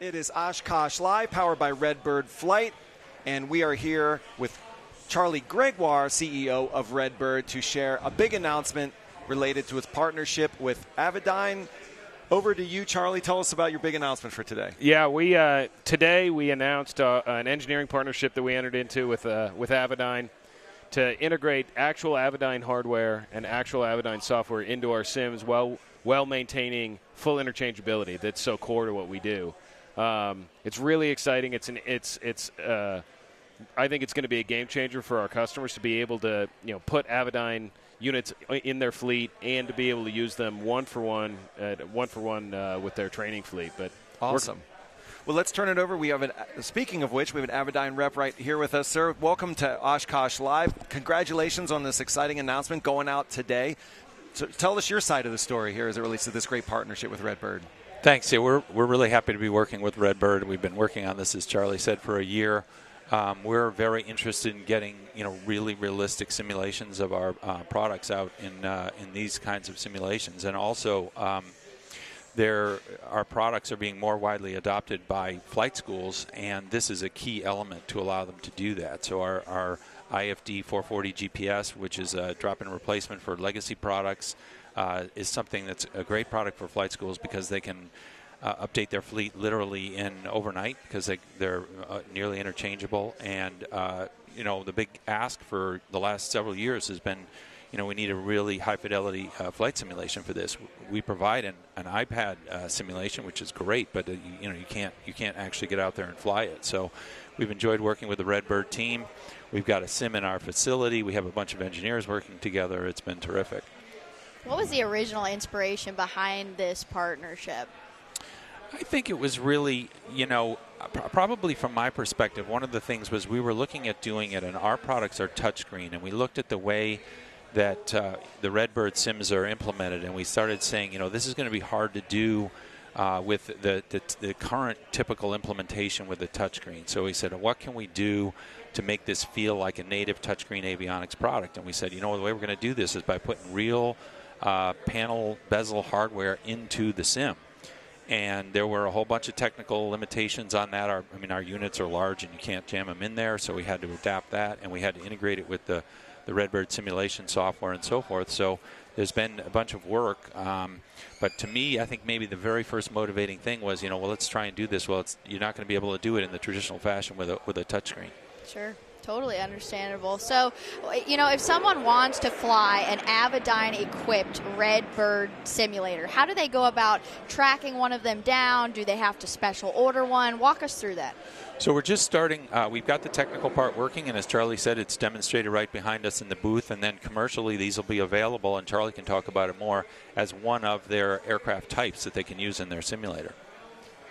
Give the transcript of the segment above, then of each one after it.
It is Oshkosh Live, powered by Redbird Flight, and we are here with Charlie Gregoire, CEO of Redbird, to share a big announcement related to its partnership with Avidyne. Over to you, Charlie. Tell us about your big announcement for today. Yeah, today we announced an engineering partnership that we entered into with Avidyne to integrate actual Avidyne hardware and actual Avidyne software into our sims while maintaining full interchangeability that's so core to what we do. It's really exciting. I think it's going to be a game changer for our customers to be able to put Avidyne units in their fleet and to be able to use them one for one with their training fleet. But awesome. Well, let's turn it over. Speaking of which, we have an Avidyne rep right here with us, sir. Welcome to Oshkosh Live. Congratulations on this exciting announcement going out today. So tell us your side of the story here as it relates to this great partnership with Redbird. Thanks. Yeah, we're really happy to be working with Redbird. We've been working on this, as Charlie said, for a year. We're very interested in getting really realistic simulations of our products out in these kinds of simulations, and also our products are being more widely adopted by flight schools, and this is a key element to allow them to do that. So our IFD 440 GPS, which is a drop-in replacement for legacy products, is something that's a great product for flight schools because they can update their fleet literally in overnight because they're nearly interchangeable. And the big ask for the last several years has been, we need a really high-fidelity flight simulation for this. We provide an iPad simulation, which is great, but you can't actually get out there and fly it. So we've enjoyed working with the Redbird team. We've got a sim in our facility. We have a bunch of engineers working together. It's been terrific. What was the original inspiration behind this partnership? I think it was really, probably from my perspective, one of the things was we were looking at doing it, and our products are touchscreen, and we looked at the way that the Redbird sims are implemented, and we started saying, this is going to be hard to do with the current typical implementation with the touchscreen. So we said, what can we do to make this feel like a native touchscreen avionics product? And we said, the way we're going to do this is by putting real panel bezel hardware into the sim. And there were a whole bunch of technical limitations on that. Our units are large and you can't jam them in there, so we had to adapt that, and we had to integrate it with the Redbird simulation software and so forth. So there's been a bunch of work. But to me, I think maybe the very first motivating thing was, let's try and do this. Well, you're not going to be able to do it in the traditional fashion with a touchscreen. Sure. Totally understandable. So, if someone wants to fly an Avidyne-equipped Redbird simulator, how do they go about tracking one of them down? Do they have to special order one? Walk us through that. So we're just starting. We've got the technical part working, and as Charlie said, it's demonstrated right behind us in the booth, and then commercially these will be available, and Charlie can talk about it more, as one of their aircraft types that they can use in their simulator.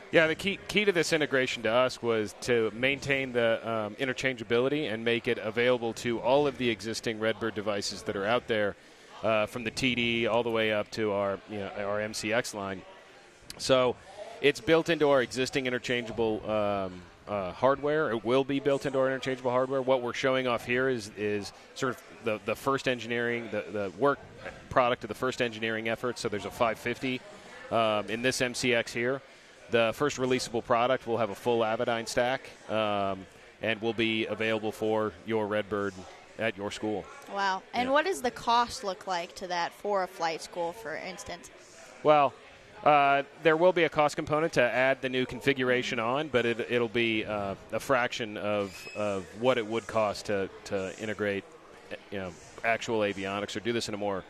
Yeah, the key to this integration to us was to maintain the interchangeability and make it available to all of the existing Redbird devices that are out there, from the TD all the way up to our MCX line. So it's built into our existing interchangeable hardware. It will be built into our interchangeable hardware. What we're showing off here is sort of the first engineering, the work product of the first engineering effort. So there's a 550 in this MCX here. The first releasable product will have a full Avidyne stack and will be available for your Redbird at your school. Wow. And what does the cost look like to that for a flight school, for instance? Well, there will be a cost component to add the new configuration on, but it'll be a fraction of what it would cost to integrate actual avionics or do this in a more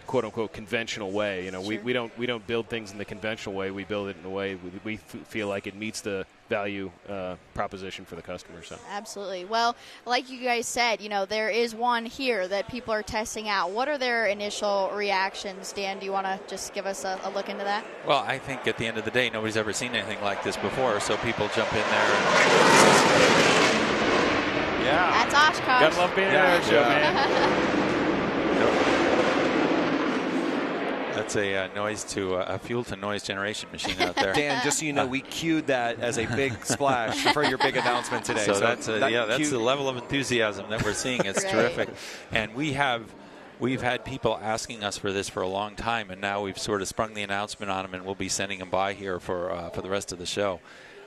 quote unquote conventional way. Sure. we don't build things in the conventional way. We build it in a way we feel like it meets the value proposition for the customer. So absolutely. Well, like you guys said, there is one here that people are testing out. What are their initial reactions? Dan, do you want to just give us a look into that? Well, I think at the end of the day, nobody's ever seen anything like this before, so people jump in there. Yeah. That's Oshkosh. Gotta love being there, show, man. That's a fuel to noise generation machine out there. Dan, just so you know, we cued that as a big splash for your big announcement today. So that's the level of enthusiasm that we're seeing. It's terrific. And we have we've had people asking us for this for a long time, and now we've sort of sprung the announcement on them, and we'll be sending them by here for the rest of the show.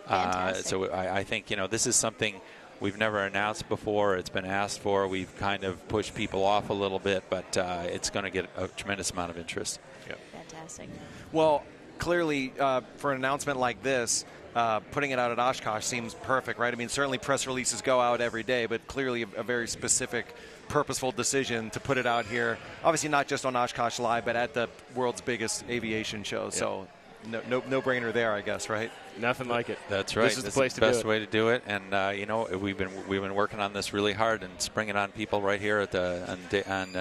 So I think, this is something we've never announced before. It's been asked for. We've kind of pushed people off a little bit, but it's going to get a tremendous amount of interest. Yep. Fantastic. Well, clearly, for an announcement like this, putting it out at Oshkosh seems perfect, right? I mean, certainly press releases go out every day, but clearly a very specific, purposeful decision to put it out here. Obviously, not just on Oshkosh Live, but at the world's biggest aviation show. Yep. So, no-brainer there, I guess, right? Nothing like it. That's right. This is the place to do it. Best way to do it. And we've been working on this really hard and springing on people right here at on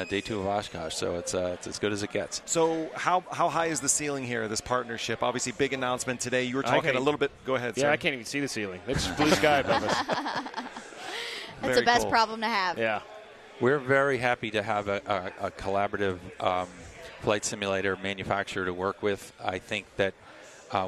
day 2 of Oshkosh. So it's as good as it gets. So how high is the ceiling here? This partnership, obviously, big announcement today. You were talking a little bit. Go ahead. Yeah, sir. I can't even see the ceiling. It's blue sky above us. That's the best problem to have. Yeah. We're very happy to have a collaborative flight simulator manufacturer to work with. I think that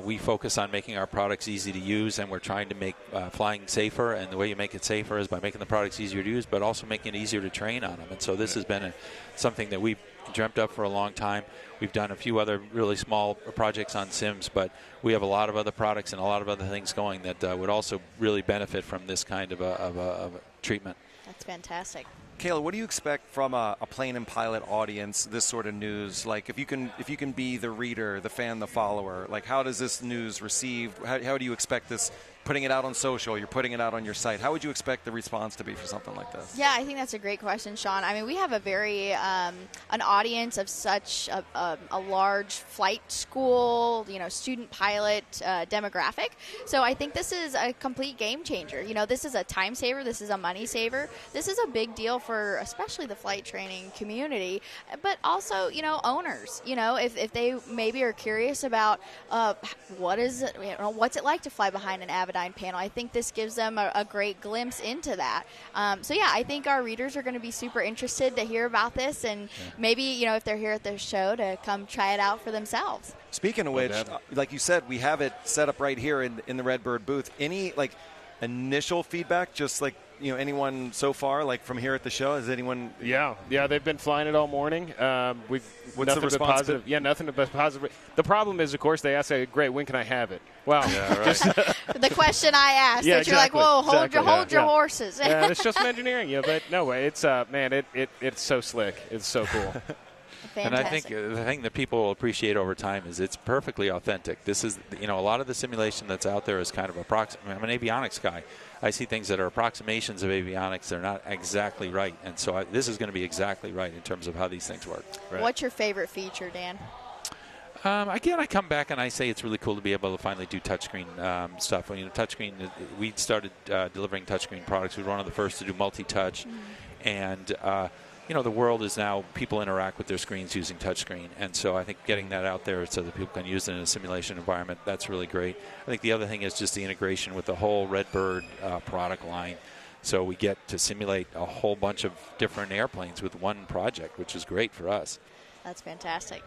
we focus on making our products easy to use, and we're trying to make flying safer. And the way you make it safer is by making the products easier to use, but also making it easier to train on them. And so this has been something that we've dreamt up for a long time. We've done a few other really small projects on sims, but we have a lot of other products and a lot of other things going that would also really benefit from this kind of a treatment. That's fantastic. Kayla, what do you expect from a plane and pilot audience, this sort of news? Like, if you can be the reader, the fan, the follower, like, how does this news received? How do you expect this, putting it out on social, you're putting it out on your site, how would you expect the response to be for something like this? Yeah, I think that's a great question, Sean. I mean, we have a very, an audience of such a large flight school, student pilot demographic. So I think this is a complete game changer. This is a time saver. This is a money saver. This is a big deal for especially the flight training community, but also, owners. If they maybe are curious about what's it like to fly behind an Avidyne panel, I think this gives them a great glimpse into that. So yeah, I think our readers are going to be super interested to hear about this, and maybe if they're here at the show, to come try it out for themselves. Speaking of which, like you said, we have it set up right here in the Redbird booth. Any initial feedback, just anyone so far, from here at the show? Has anyone? Yeah, they've been flying it all morning. What's the response? Positive. Yeah, nothing but positive. The problem is, of course, they ask, "Great, when can I have it?" Wow. Yeah, right. The question I asked. Yeah, that you're exactly. Like, whoa, hold your horses. Yeah, it's just some engineering. Yeah, but no way. It's it's so slick. It's so cool. Fantastic. And I think the thing that people will appreciate over time is it's perfectly authentic. This is, a lot of the simulation that's out there is kind of approximate. I'm an avionics guy. I see things that are approximations of avionics. They're not exactly right. And so this is going to be exactly right in terms of how these things work. Right. What's your favorite feature, Dan? Again, I come back and I say it's really cool to be able to finally do touchscreen stuff. Touchscreen, we started delivering touchscreen products. We were one of the first to do multi-touch. And the world is now, people interact with their screens using touchscreen. And so I think getting that out there so that people can use it in a simulation environment, that's really great. I think the other thing is just the integration with the whole Redbird product line. So we get to simulate a whole bunch of different airplanes with one project, which is great for us. That's fantastic.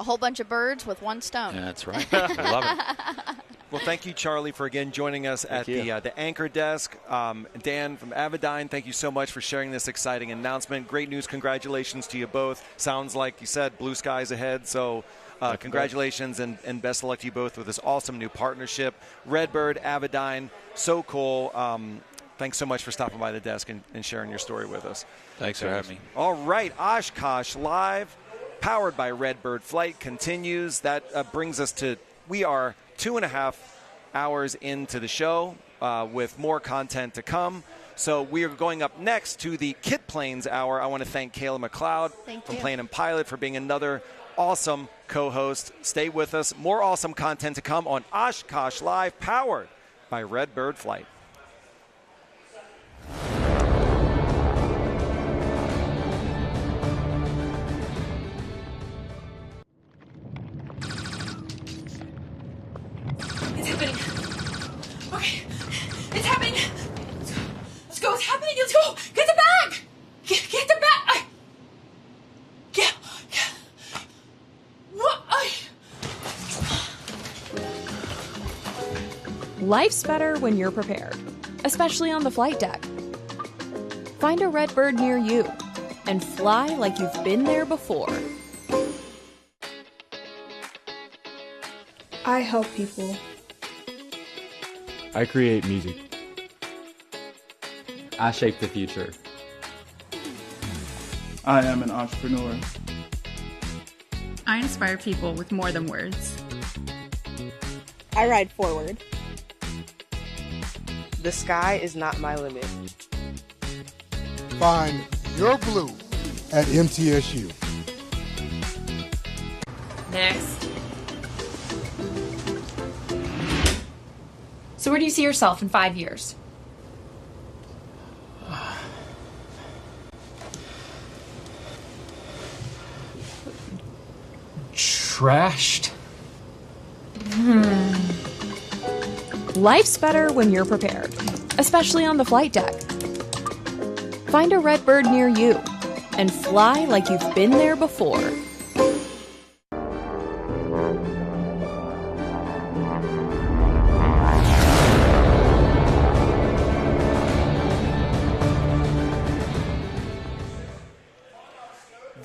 A whole bunch of birds with one stone. Yeah, that's right. I love it. Well, thank you, Charlie, for again joining us at the anchor desk. Dan from Avidyne, thank you so much for sharing this exciting announcement. Great news. Congratulations to you both. Sounds like you said blue skies ahead. So congratulations and best of luck to you both with this awesome new partnership. Redbird, Avidyne, so cool. Thanks so much for stopping by the desk and sharing your story with us. Thanks for having me. All right, Oshkosh Live, powered by Redbird Flight, continues. That brings us to, we are 2.5 hours into the show with more content to come. So we are going up next to the Kit Planes Hour. I want to thank Kayla McLeod from Plane and Pilot for being another awesome co-host. Stay with us. More awesome content to come on Oshkosh Live, powered by Redbird Flight. It's happening. Okay. It's happening. Let's go. It's happening. Let's go. Get the bag. Get the bag. Get. What? Life's better when you're prepared, especially on the flight deck. Find a Redbird near you. and fly like you've been there before. I help people. I create music. I shape the future. I am an entrepreneur. I inspire people with more than words. I ride forward. The sky is not my limit. Find your blue at MTSU. Next. So where do you see yourself in 5 years? Trashed. Life's better when you're prepared, especially on the flight deck. Find a Redbird near you and fly like you've been there before.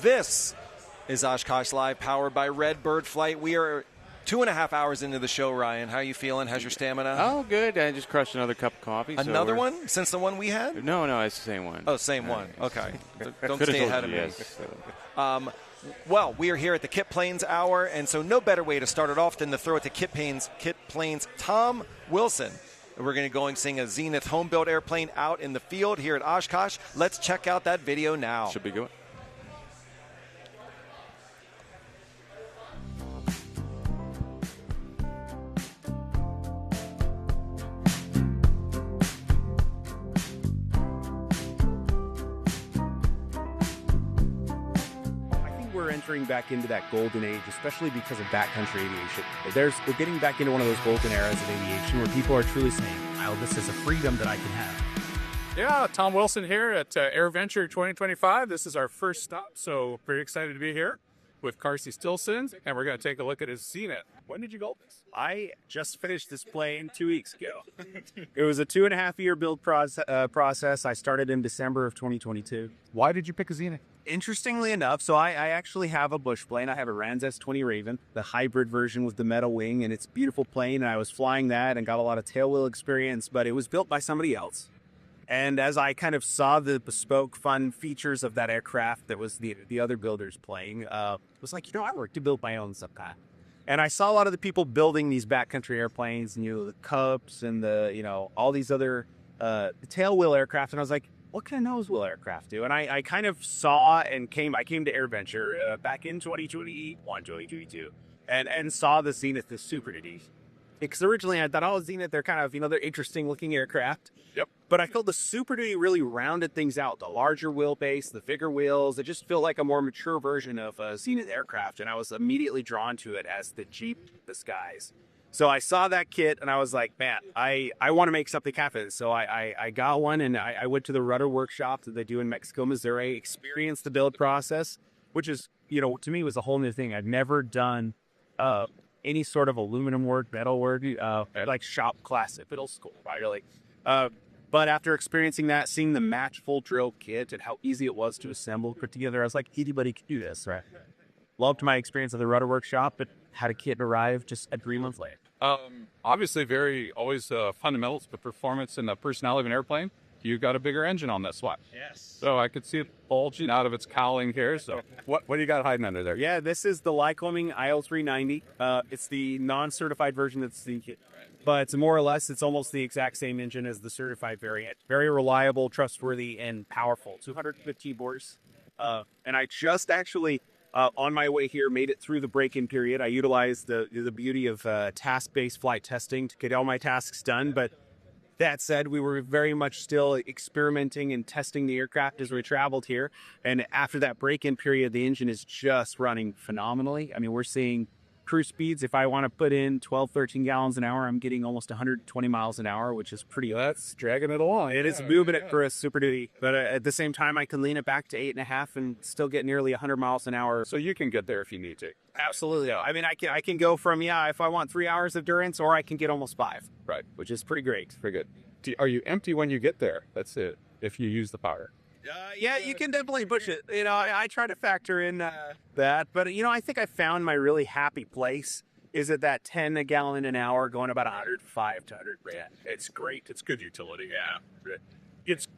This is Oshkosh Live, powered by Redbird Flight. We are 2.5 hours into the show, Ryan. How are you feeling? How's your stamina? Oh, good. I just crushed another cup of coffee. Another one? Since the one we had? No, it's the same one. Oh, same one. Okay. Don't Could've stay told ahead of you, me. yes. Well, we are here at the Kit Planes Hour, and so no better way to start it off than to throw it to Kit Planes Tom Wilson. We're going to go and sing a Zenith home-built airplane out in the field here at Oshkosh. Let's check out that video now. Should be good. We're entering back into that golden age, especially because of backcountry aviation. We're getting back into one of those golden eras of aviation where people are truly saying, wow, this is a freedom that I can have. Yeah, Tom Wilson here at AirVenture 2025. This is our first stop, so very excited to be here with Carsey Stilson, and we're going to take a look at his Zenith. When did you build this? I just finished this plane 2 weeks ago. It was a 2.5-year build process. I started in December of 2022. Why did you pick a Zenith? Interestingly enough, so I actually have a bush plane. I have a Rans S20 Raven, the hybrid version with the metal wing, and it's a beautiful plane, and I was flying that and got a lot of tailwheel experience, but it was built by somebody else. And as I kind of saw the bespoke, fun features of that aircraft that was the other builders playing, it was like, I work to build my own subcat. And I saw a lot of the people building these backcountry airplanes, and the Cups and the, all these other tailwheel aircraft, and I was like, what can a nose wheel aircraft do? And I kind of saw and I came to AirVenture back in 2021, 2022, and saw the Zenith, the Super Duty. Because originally I thought, Zenith, they're kind of, they're interesting looking aircraft. Yep. But I felt the Super Duty really rounded things out. The larger wheelbase, the bigger wheels, it just felt like a more mature version of a Zenith aircraft. And I was immediately drawn to it as the Jeep disguise. So I saw that kit and I was like, man, I want to make something happen. So I got one and I went to the rudder workshop that they do in Mexico, Missouri, experienced the build process, which is, to me was a whole new thing. I've never done any sort of aluminum work, metal work, like shop class at middle school, right? Really. But after experiencing that, seeing the match full drill kit and how easy it was to assemble, put together, I was like, anybody can do this, right? Loved my experience at the rudder workshop, but had a kit arrive just a 3 months later. Obviously, always fundamentals, but performance and the personality of an airplane. You got a bigger engine on that swap. Yes. So I could see it bulging out of its cowling here. So what do you got hiding under there? Yeah, this is the Lycoming IL390. It's the non-certified version that's the kit. But it's more or less, it's almost the exact same engine as the certified variant. Very reliable, trustworthy, and powerful. 215 horse. And I just actually, on my way here, made it through the break-in period. I utilized the beauty of task-based flight testing to get all my tasks done. But that said, we were very much still experimenting and testing the aircraft as we traveled here. And after that break-in period, the engine is just running phenomenally. I mean, we're seeing cruise speeds. If I want to put in 12, 13 gallons an hour, I'm getting almost 120 miles an hour, which is pretty. That's dragging it along. It is moving it for a Super Duty. But at the same time, I can lean it back to 8.5 and still get nearly 100 miles an hour. So you can get there if you need to. Absolutely. I mean, I can go from, if I want 3 hours of endurance, or I can get almost 5. Right. Which is pretty great. Pretty good. Are you empty when you get there? That's it, if you use the power. Yeah, you can definitely push it. You know, I try to factor in that, but I think I found my really happy place is at that 10 a gallon an hour, going about 105 to 100 grand. It's great. It's good utility. Yeah. It's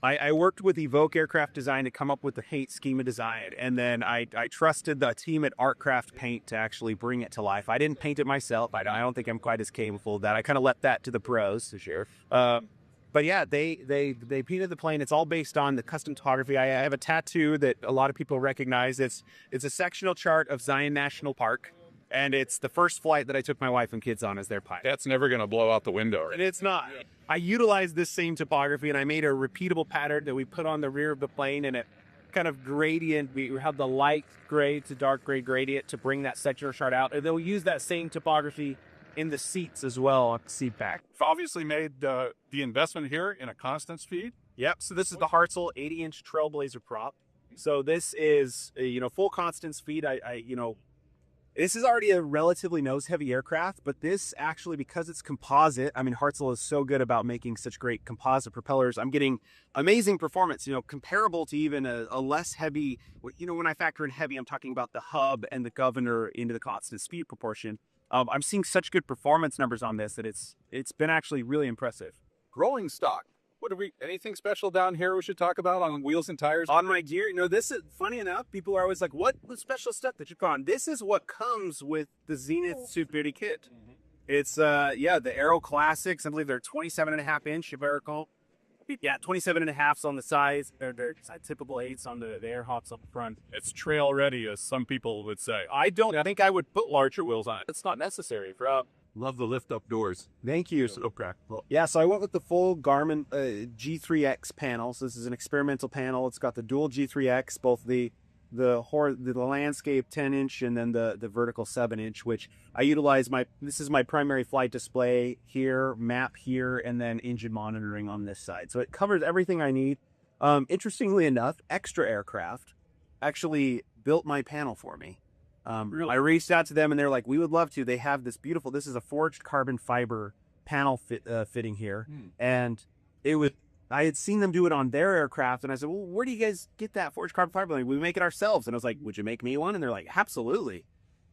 I worked with Evoke Aircraft Design to come up with the paint schema design, and then I trusted the team at Artcraft Paint to actually bring it to life. I didn't paint it myself. I don't think I'm quite as capable of that. I kind of left that to the pros to share. But yeah, they painted the plane. It's all based on the custom topography. I have a tattoo that a lot of people recognize. It's a sectional chart of Zion National Park, and it's the first flight that I took my wife and kids on as their pilot. That's never going to blow out the window. Right? And it's not. I utilized this same topography, and I made a repeatable pattern that we put on the rear of the plane, and it kind of gradient. We have the light gray to dark gray gradient to bring that sectional chart out, and then we use that same topography in the seats as well on the seat back. We've obviously made the investment here in a constant speed. Yep. So this is the Hartzell 80-inch Trailblazer prop. So this is full constant speed. This is already a relatively nose-heavy aircraft, but this actually, because it's composite, I mean, Hartzell is so good about making such great composite propellers. I'm getting amazing performance, comparable to even a less heavy, when I factor in heavy, I'm talking about the hub and the governor into the constant speed proportion. I'm seeing such good performance numbers on this that it's been actually really impressive. Rolling stock. Anything special down here we should talk about on wheels and tires? On my gear, this is funny enough. People are always like, "What special stuff that you put on?" This is what comes with the Zenith Stupidity kit. Mm-hmm. It's the Aero Classics. I believe they're 27.5-inch, if I recall. Yeah, 27.5s on the sides. They're typical 8s on the air hops up front. It's trail ready, as some people would say. I think I would put larger wheels on it. It's not necessary for. Love the lift up doors. Thank you. So practical. Yeah, so I went with the full Garmin G3X panel. So this is an experimental panel. It's got the dual G3X, both the landscape 10-inch and then the vertical 7-inch, which I utilize. This is my primary flight display here, map here, and then engine monitoring on this side. So it covers everything I need. Interestingly enough, Extra Aircraft actually built my panel for me. Really? I reached out to them and they're like, "We would love to." They have this beautiful, this is a forged carbon fiber panel fitting here. And I had seen them do it on their aircraft. And I said, "Well, where do you guys get that forged carbon fiber?" Like, "We make it ourselves." And I was like, "Would you make me one?" And they're like, "Absolutely."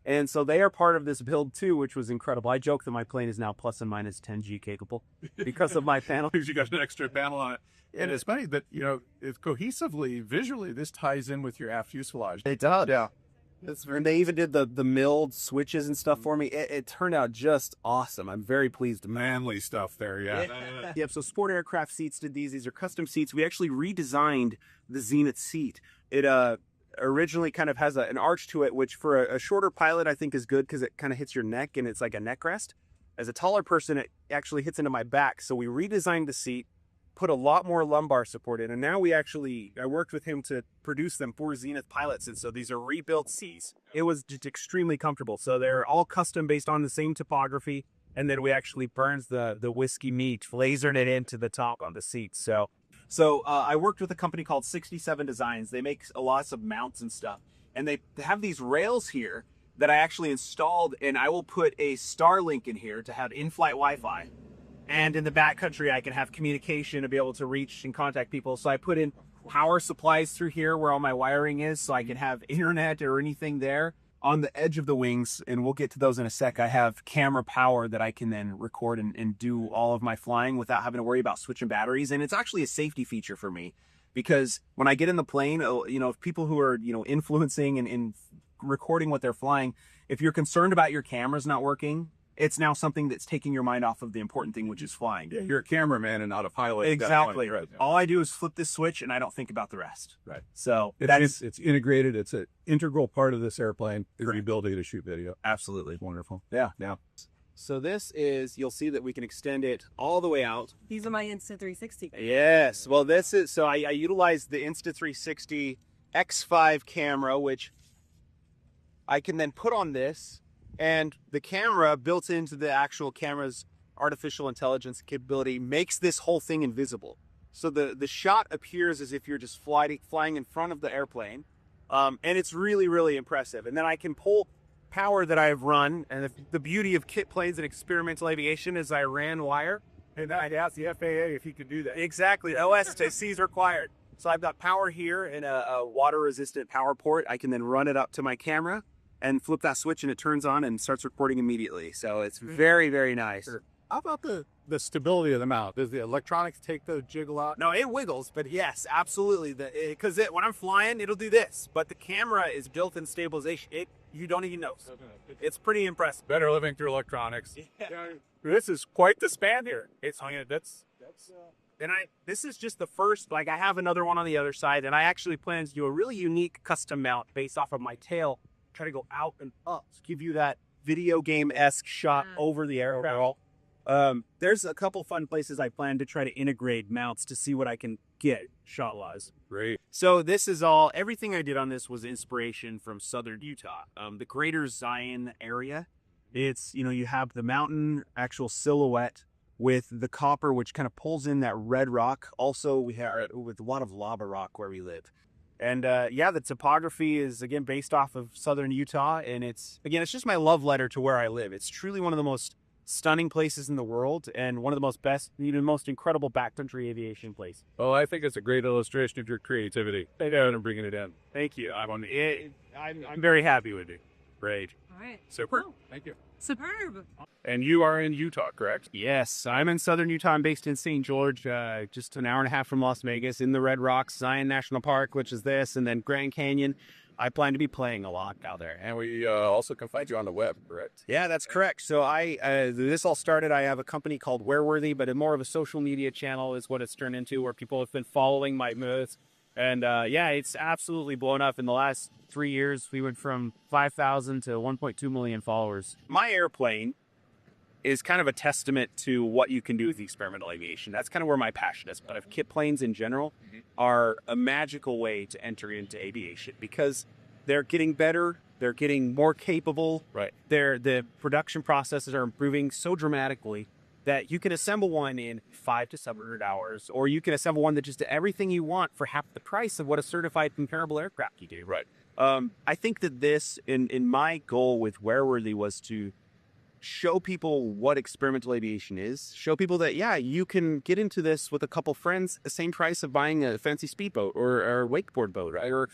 And so they are part of this build too, which was incredible. I joke that my plane is now plus and minus 10G capable because of my panel. Because you got an extra panel on it. And it's funny that, it's cohesively, visually, this ties in with your aft fuselage. It does. Yeah. And they even did the milled switches and stuff for me. It turned out just awesome. I'm very pleased. Manly stuff there, yeah. Yep, so Sport Aircraft Seats did these. These are custom seats. We actually redesigned the Zenith seat. It originally kind of has an arch to it, which for a shorter pilot I think is good because it kind of hits your neck and it's like a neck rest. As a taller person, it actually hits into my back. So we redesigned the seat, put a lot more lumbar support in, and now I worked with him to produce them for Zenith pilots, and so these are rebuilt seats. It was just extremely comfortable. So they're all custom based on the same topography, and then we actually burns the whiskey meat, lasered it into the top on the seats. So I worked with a company called 67 Designs. They make lots of mounts and stuff, and they have these rails here that I actually installed, and I will put a Starlink in here to have in-flight Wi-Fi. And in the backcountry, I can have communication to be able to reach and contact people. So I put in power supplies through here where all my wiring is, so I can have internet or anything there. On the edge of the wings, and we'll get to those in a sec, I have camera power that I can then record and do all of my flying without having to worry about switching batteries. And it's actually a safety feature for me because when I get in the plane, people who are, influencing and recording what they're flying, if you're concerned about your cameras not working, it's now something that's taking your mind off of the important thing, which is flying. Yeah, you're a cameraman and not a pilot. Exactly. Right. All I do is flip this switch and I don't think about the rest. Right. So it's integrated. It's an integral part of this airplane, the ability to shoot video. Absolutely. Wonderful. Yeah. So this is, you'll see that we can extend it all the way out. These are my Insta360. Yes. Well, I utilize the Insta360 X5 camera, which I can then put on this. And the camera built into the actual camera's artificial intelligence capability makes this whole thing invisible. So the shot appears as if you're just flying in front of the airplane. And it's really, really impressive. And then I can pull power that I've run. And the beauty of kit planes and experimental aviation is I ran wire And I'd ask the FAA if he could do that. Exactly. OSTC is required. So I've got power here and a water-resistant power port. I can then run it up to my camera and flip that switch, and it turns on and starts recording immediately. So it's very, very nice. Sure. How about the stability of the mount? Does the electronics take the jiggle out? No, it wiggles, but yes, absolutely. Because when I'm flying, it'll do this. But the camera is built-in stabilization. You don't even know. It's pretty impressive. Better living through electronics. Yeah. This is quite the span here. This is just the first. Like, I have another one on the other side, and I actually plan to do a really unique custom mount based off of my tail. Try to go out and up to give you that video game-esque shot over the aircraft. There's a couple fun places I plan to try to integrate mounts to see what I can get shot-wise. Great. So this is everything I did on this was inspiration from southern Utah. The greater Zion area. It's, you have the mountain actual silhouette with the copper, which kind of pulls in that red rock. Also, we have with a lot of lava rock where we live. And the topography is, again, based off of southern Utah. And it's just my love letter to where I live. It's truly one of the most stunning places in the world and one of the most incredible backcountry aviation places. Well, I think it's a great illustration of your creativity. And bringing it in. Thank you. I'm very happy with it. Great. All right. Super. Cool. Thank you. Superb. And you are in Utah, correct? Yes, I'm in southern Utah. I'm based in St. George, just an hour and a half from Las Vegas, in the Red Rocks, Zion National Park, which is this, and then Grand Canyon. I plan to be playing a lot out there. And we also can find you on the web, correct? Yeah, that's correct. So this all started, I have a company called Wearworthy, but more of a social media channel is what it's turned into, where people have been following my moves. And it's absolutely blown up. In the last 3 years, we went from 5,000 to 1.2 million followers. My airplane is kind of a testament to what you can do with experimental aviation. That's kind of where my passion is. But kit planes in general are a magical way to enter into aviation because they're getting better. They're getting more capable. Right. The production processes are improving so dramatically that you can assemble one in 500 to 700 hours, or you can assemble one that just did everything you want for half the price of what a certified comparable aircraft you do. Right. I think that this, in my goal with Wearworthy, was to show people what experimental aviation is, show people that, you can get into this with a couple friends, the same price of buying a fancy speedboat or a wakeboard boat, right? Or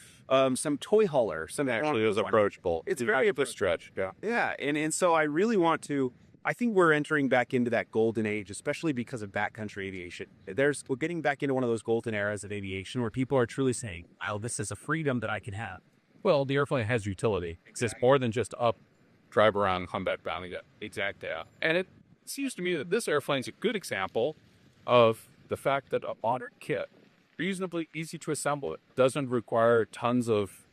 some toy hauler. Something actually is approachable. It's very a stretch. Yeah. Yeah. And so I really want to, I think we're entering back into that golden age, especially because of backcountry aviation. We're getting back into one of those golden eras of aviation where people are truly saying, "Wow, this is a freedom that I can have." Well, the airplane has utility. It's more than just up, drive around, come back down again. Exactly. Yeah. And it seems to me that this airplane's a good example of the fact that a modern kit, reasonably easy to assemble, it doesn't require tons of,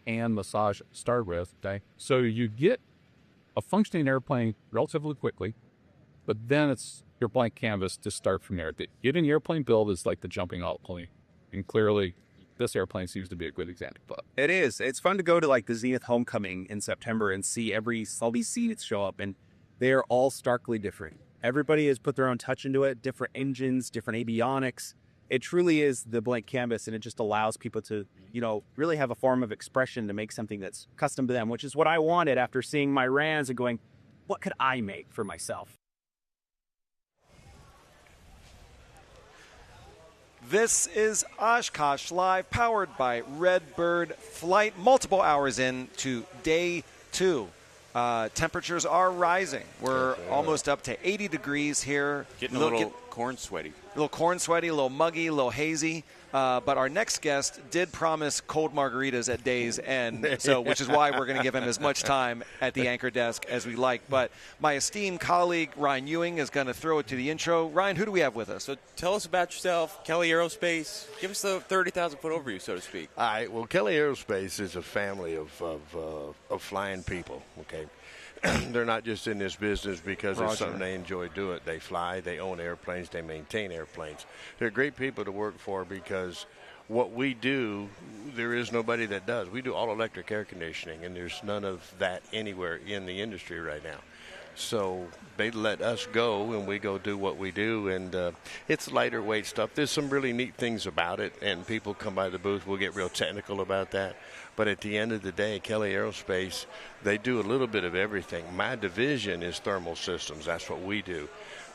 hand massage to start with. Okay? So you get a functioning airplane relatively quickly, but then it's your blank canvas to start from there. Getting an airplane build is like the jumping out point. And clearly, this airplane seems to be a good example of that. It is. It's fun to go to the Zenith homecoming in September and see all these Zeniths show up, and they are all starkly different. Everybody has put their own touch into it, different engines, different avionics. It truly is the blank canvas, and it just allows people to, really have a form of expression to make something that's custom to them, which is what I wanted after seeing my RANs and going, what could I make for myself? This is Oshkosh Live, powered by Redbird Flight. Multiple hours into day 2. Temperatures are rising. We're almost up to 80 degrees here. Getting a little corn sweaty. A little corn sweaty, a little muggy, a little hazy. But our next guest did promise cold margaritas at day's end, which is why we're going to give him as much time at the anchor desk as we like. But my esteemed colleague, Ryan Ewing, is going to throw it to the intro. Ryan, who do we have with us? So tell us about yourself, Kelly Aerospace. Give us the 30,000-foot overview, so to speak. All right. Well, Kelly Aerospace is a family of flying people, okay? They're not just in this business because it's something they enjoy doing. They fly, they own airplanes, they maintain airplanes. They're great people to work for because what we do, there is nobody that does. We do all electric air conditioning, and there's none of that anywhere in the industry right now. So they let us go, and we go do what we do, and it's lighter weight stuff. There's some really neat things about it, and people come by the booth. We'll get real technical about that. But at the end of the day, Kelly Aerospace, they do a little bit of everything. My division is thermal systems. That's what we do.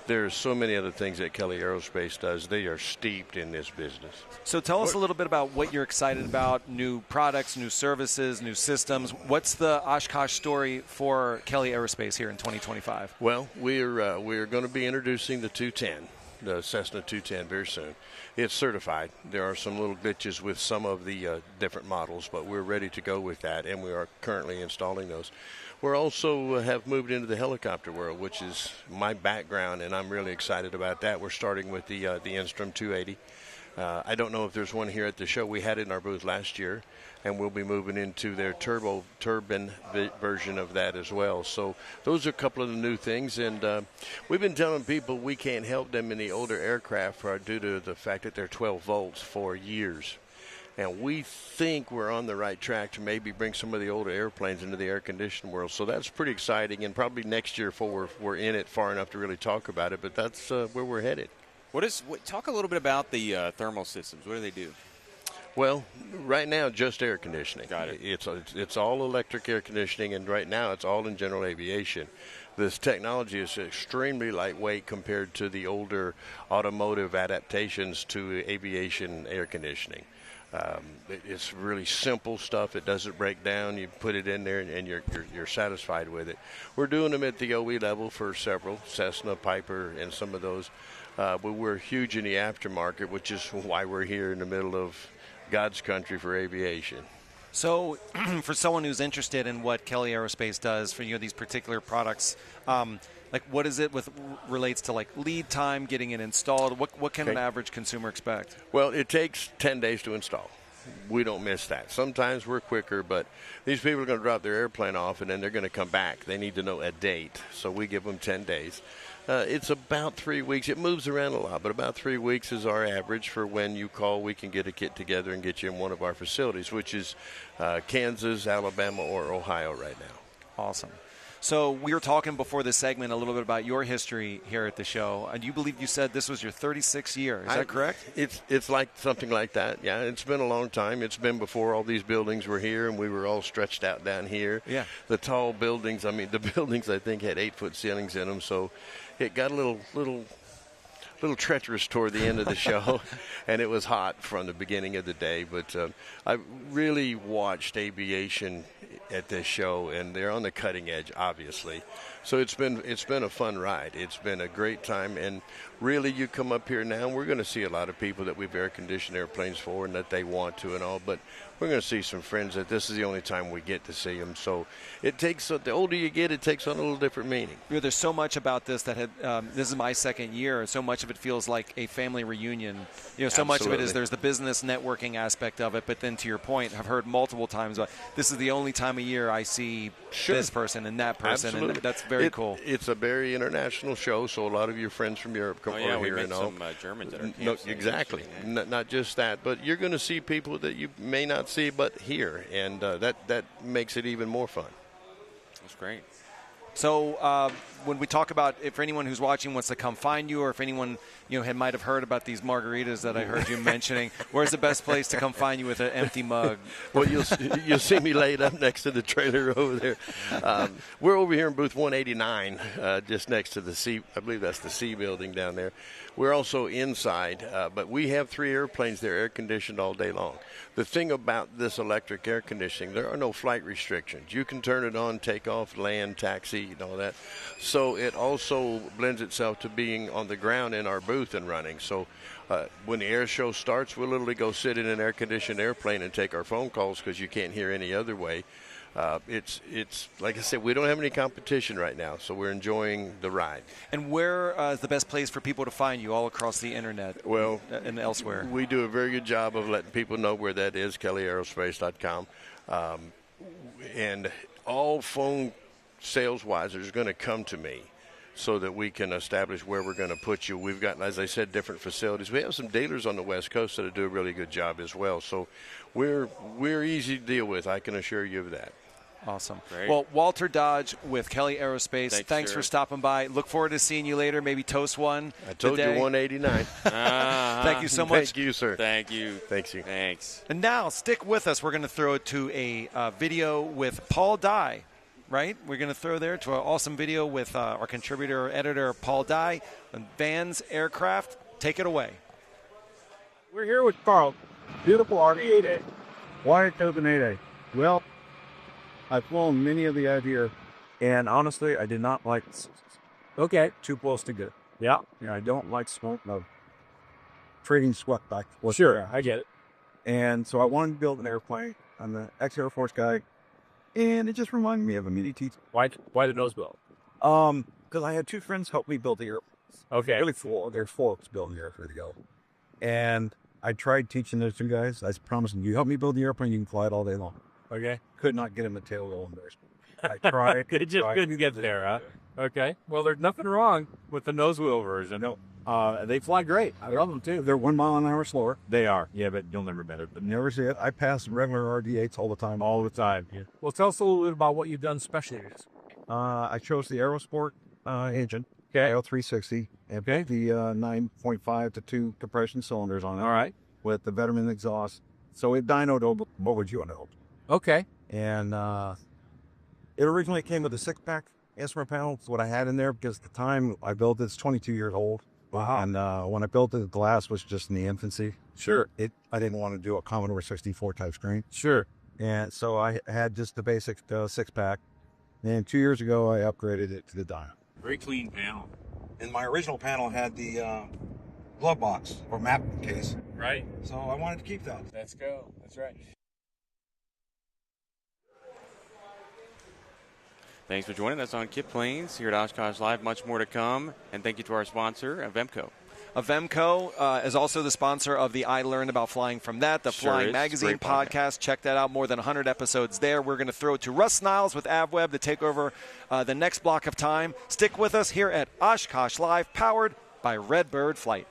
there's so many other things that Kelly Aerospace does. They are steeped in this business. So tell us a little bit about what you're excited about, new products, new services, new systems. What's the Oshkosh story for Kelly Aerospace here in 2025? Well, we're going to be introducing the 210, the Cessna 210, very soon. It's certified. There are some little glitches with some of the different models, but we're ready to go with that, and we are currently installing those. We're also have moved into the helicopter world, which is my background, and I'm really excited about that. We're starting with the Instrom 280. I don't know if there's one here at the show. We had it in our booth last year, and we'll be moving into their turbine version of that as well. So those are a couple of the new things, and we've been telling people we can't help them in the older aircraft due to the fact that they're 12 volts for years. And we think we're on the right track to maybe bring some of the older airplanes into the air-conditioned world. So that's pretty exciting, and probably next year before we're in it far enough to really talk about it, but that's where we're headed. Talk a little bit about the thermal systems. What do they do? Well, right now, just air conditioning. Got it. It's all electric air conditioning, and right now it's all in general aviation. This technology is extremely lightweight compared to the older automotive adaptations to aviation air conditioning. It's really simple stuff. It doesn't break down. You put it in there, and you're satisfied with it. We're doing them at the OE level for several, Cessna, Piper, and some of those. But we're huge in the aftermarket, which is why we're here in the middle of God's country for aviation. So for someone who's interested in what Kelly Aerospace does for these particular products, like what is it relates to like lead time, getting it installed? What can an average consumer expect? Well, it takes 10 days to install. We don't miss that. Sometimes we're quicker, but these people are going to drop their airplane off, and then they're going to come back. They need to know a date, so we give them 10 days. It's about 3 weeks. It moves around a lot, but about 3 weeks is our average for when you call. We can get a kit together and get you in one of our facilities, which is Kansas, Alabama, or Ohio right now. Awesome. So we were talking before this segment a little bit about your history here at the show. And you believe you said this was your 36th year. Is that correct? It's like something like that. Yeah, it's been a long time. It's been before all these buildings were here, and we were all stretched out down here. Yeah. The tall buildings, the buildings I think had 8-foot ceilings in them, so it got a little treacherous toward the end of the show, and it was hot from the beginning of the day. But I really watched aviation at this show, and they're on the cutting edge, obviously. So it's been a fun ride. It's been a great time, and really, you come up here now, and we're going to see a lot of people that we've air-conditioned airplanes for and that they want to and all, but we're going to see some friends that this is the only time we get to see them. So it takes, the older you get, it takes on a little different meaning. There's so much about this that this is my second year, and so much of it feels like a family reunion. So Absolutely. much of it is there's the business networking aspect of it, but then to your point, I've heard multiple times about this is the only time of year I see this person and that person, Absolutely. and that's very cool. It's a very international show, so a lot of your friends from Europe come over here and all. Some Germans at our No, camps. exactly. Not just that, but you're going to see people that you may not see but here, and that makes it even more fun. That's great. So when we talk about, if anyone who's watching wants to come find you, or if anyone might have heard about these margaritas that I heard you mentioning, where's the best place to come find you with an empty mug? Well, you'll see me laid up next to the trailer over there. We're over here in booth 189, just next to the C. I believe that's the C building down there. We're also inside, but we have 3 airplanes there, air conditioned all day long. The thing about this electric air conditioning, there are no flight restrictions. You can turn it on, take off, land, taxi, and all that. So it also blends itself to being on the ground in our booth and running. So when the air show starts, we'll literally go sit in an air-conditioned airplane and take our phone calls because you can't hear any other way. It's like I said, we don't have any competition right now, so we're enjoying the ride. And where is the best place for people to find you all across the internet? Well, and elsewhere. We do a very good job of letting people know where that is, kellyaerospace.com. And all phone sales-wise are going to come to me so that we can establish where we're going to put you. We've got, as I said, different facilities. We have some dealers on the West Coast that do a really good job as well. So we're easy to deal with, I can assure you of that. Awesome. Great. Well, Walter Dodge with Kelly Aerospace, thanks sir. for stopping by. Look forward to seeing you later, maybe toast one. I told today. you 189. Thank you so much. Thank you, sir. Thank you. Thanks you. Thanks. And now, stick with us. We're going to throw it to a video with Paul Dye right? We're going to throw there to an awesome video with our contributor, editor, Paul Dye, on Van's Aircraft. Take it away. We're here with Carl. Beautiful RD-8A. Why I chose an 8A? Well, I've flown many of the out here, and honestly, I did not like okay, too close to good. Yeah, I don't like smoke of trading sweat back. Sure, I get it. And so I wanted to build an airplane. I'm the ex-Air Force guy, and it just reminded me of a mini T. Why the nose build? Because I had two friends help me build the airplanes. Okay. Really four. There's four of us building the airplane together. And I tried teaching those two guys. I promised them, you help me build the airplane, you can fly it all day long. Okay. Could not get him a tail roll embarrassment. I tried. It just couldn't get there, huh? Okay. Well, there's nothing wrong with the nose wheel version. No. They fly great. I love them too. They're 1 mile an hour slower. They are. Yeah, but you'll never better. But never see it. I pass regular RD-8s all the time. All the time. Yeah. Well, tell us a little bit about what you've done specially. I chose the Aerosport engine. Okay. L360. Okay. The 9.5 to 2 compression cylinders on it. All right. With the Vetterman exhaust. So it dynoed over. What would you want to hold? Okay. And it originally came with a 6-pack instrument panel. That's what I had in there because at the time I built it's 22 years old. Wow. And when I built it, the glass was just in the infancy. Sure. I didn't want to do a Commodore 64 type screen. Sure. And so I had just the basic 6-pack. And 2 years ago, I upgraded it to the dyno. Very clean panel. And my original panel had the glove box or map case. Right. So I wanted to keep that. Let's go. That's right. Thanks for joining us on Kit Planes here at Oshkosh Live. Much more to come. And thank you to our sponsor, Avemco. Avemco is also the sponsor of the I Learned About Flying From That, the Flying Magazine podcast. Check that out. More than 100 episodes there. We're going to throw it to Russ Niles with AvWeb to take over the next block of time. Stick with us here at Oshkosh Live, powered by Redbird Flight.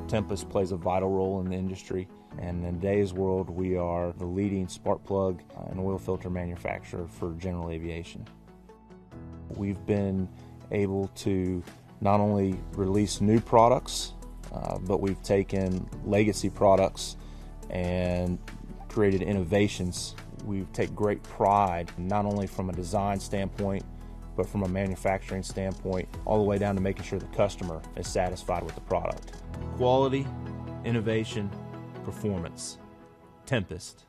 Tempest plays a vital role in the industry, and in today's world we are the leading spark plug and oil filter manufacturer for general aviation. We've been able to not only release new products, but we've taken legacy products and created innovations. We take great pride, not only from a design standpoint, but from a manufacturing standpoint, all the way down to making sure the customer is satisfied with the product. Quality, innovation, performance. Tempest.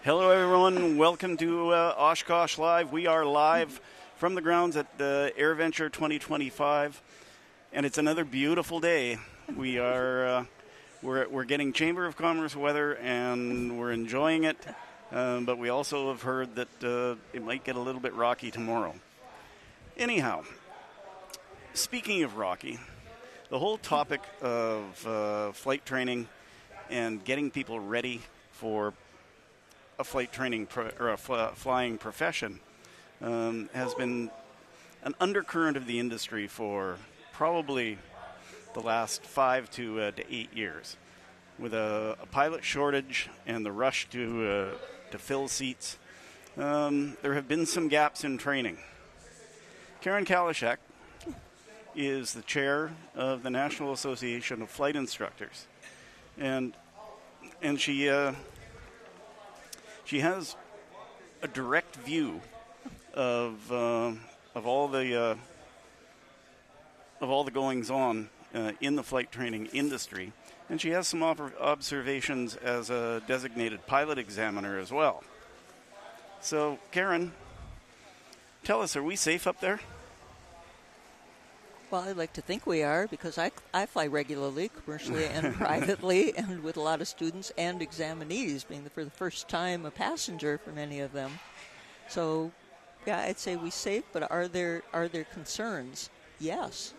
Hello, everyone. Welcome to Oshkosh Live. We are live from the grounds at AirVenture 2025, and it's another beautiful day. We are we're getting Chamber of Commerce weather, and we're enjoying it. But we also have heard that it might get a little bit rocky tomorrow. Anyhow, speaking of rocky, the whole topic of flight training and getting people ready for a flight training or a flying profession has been an undercurrent of the industry for probably the last 5 to 8 years. With a pilot shortage and the rush to fill seats, there have been some gaps in training. Karen Kalishak is the chair of the National Association of Flight Instructors, and she has a direct view of all the goings on in the flight training industry, and she has some observations as a designated pilot examiner as well. So, Karen, tell us, are we safe up there? Well, I'd like to think we are, because I fly regularly, commercially and privately, and with a lot of students and examinees, being for the first time a passenger for many of them. So Yeah, I'd say we safe, but are there concerns? Yes.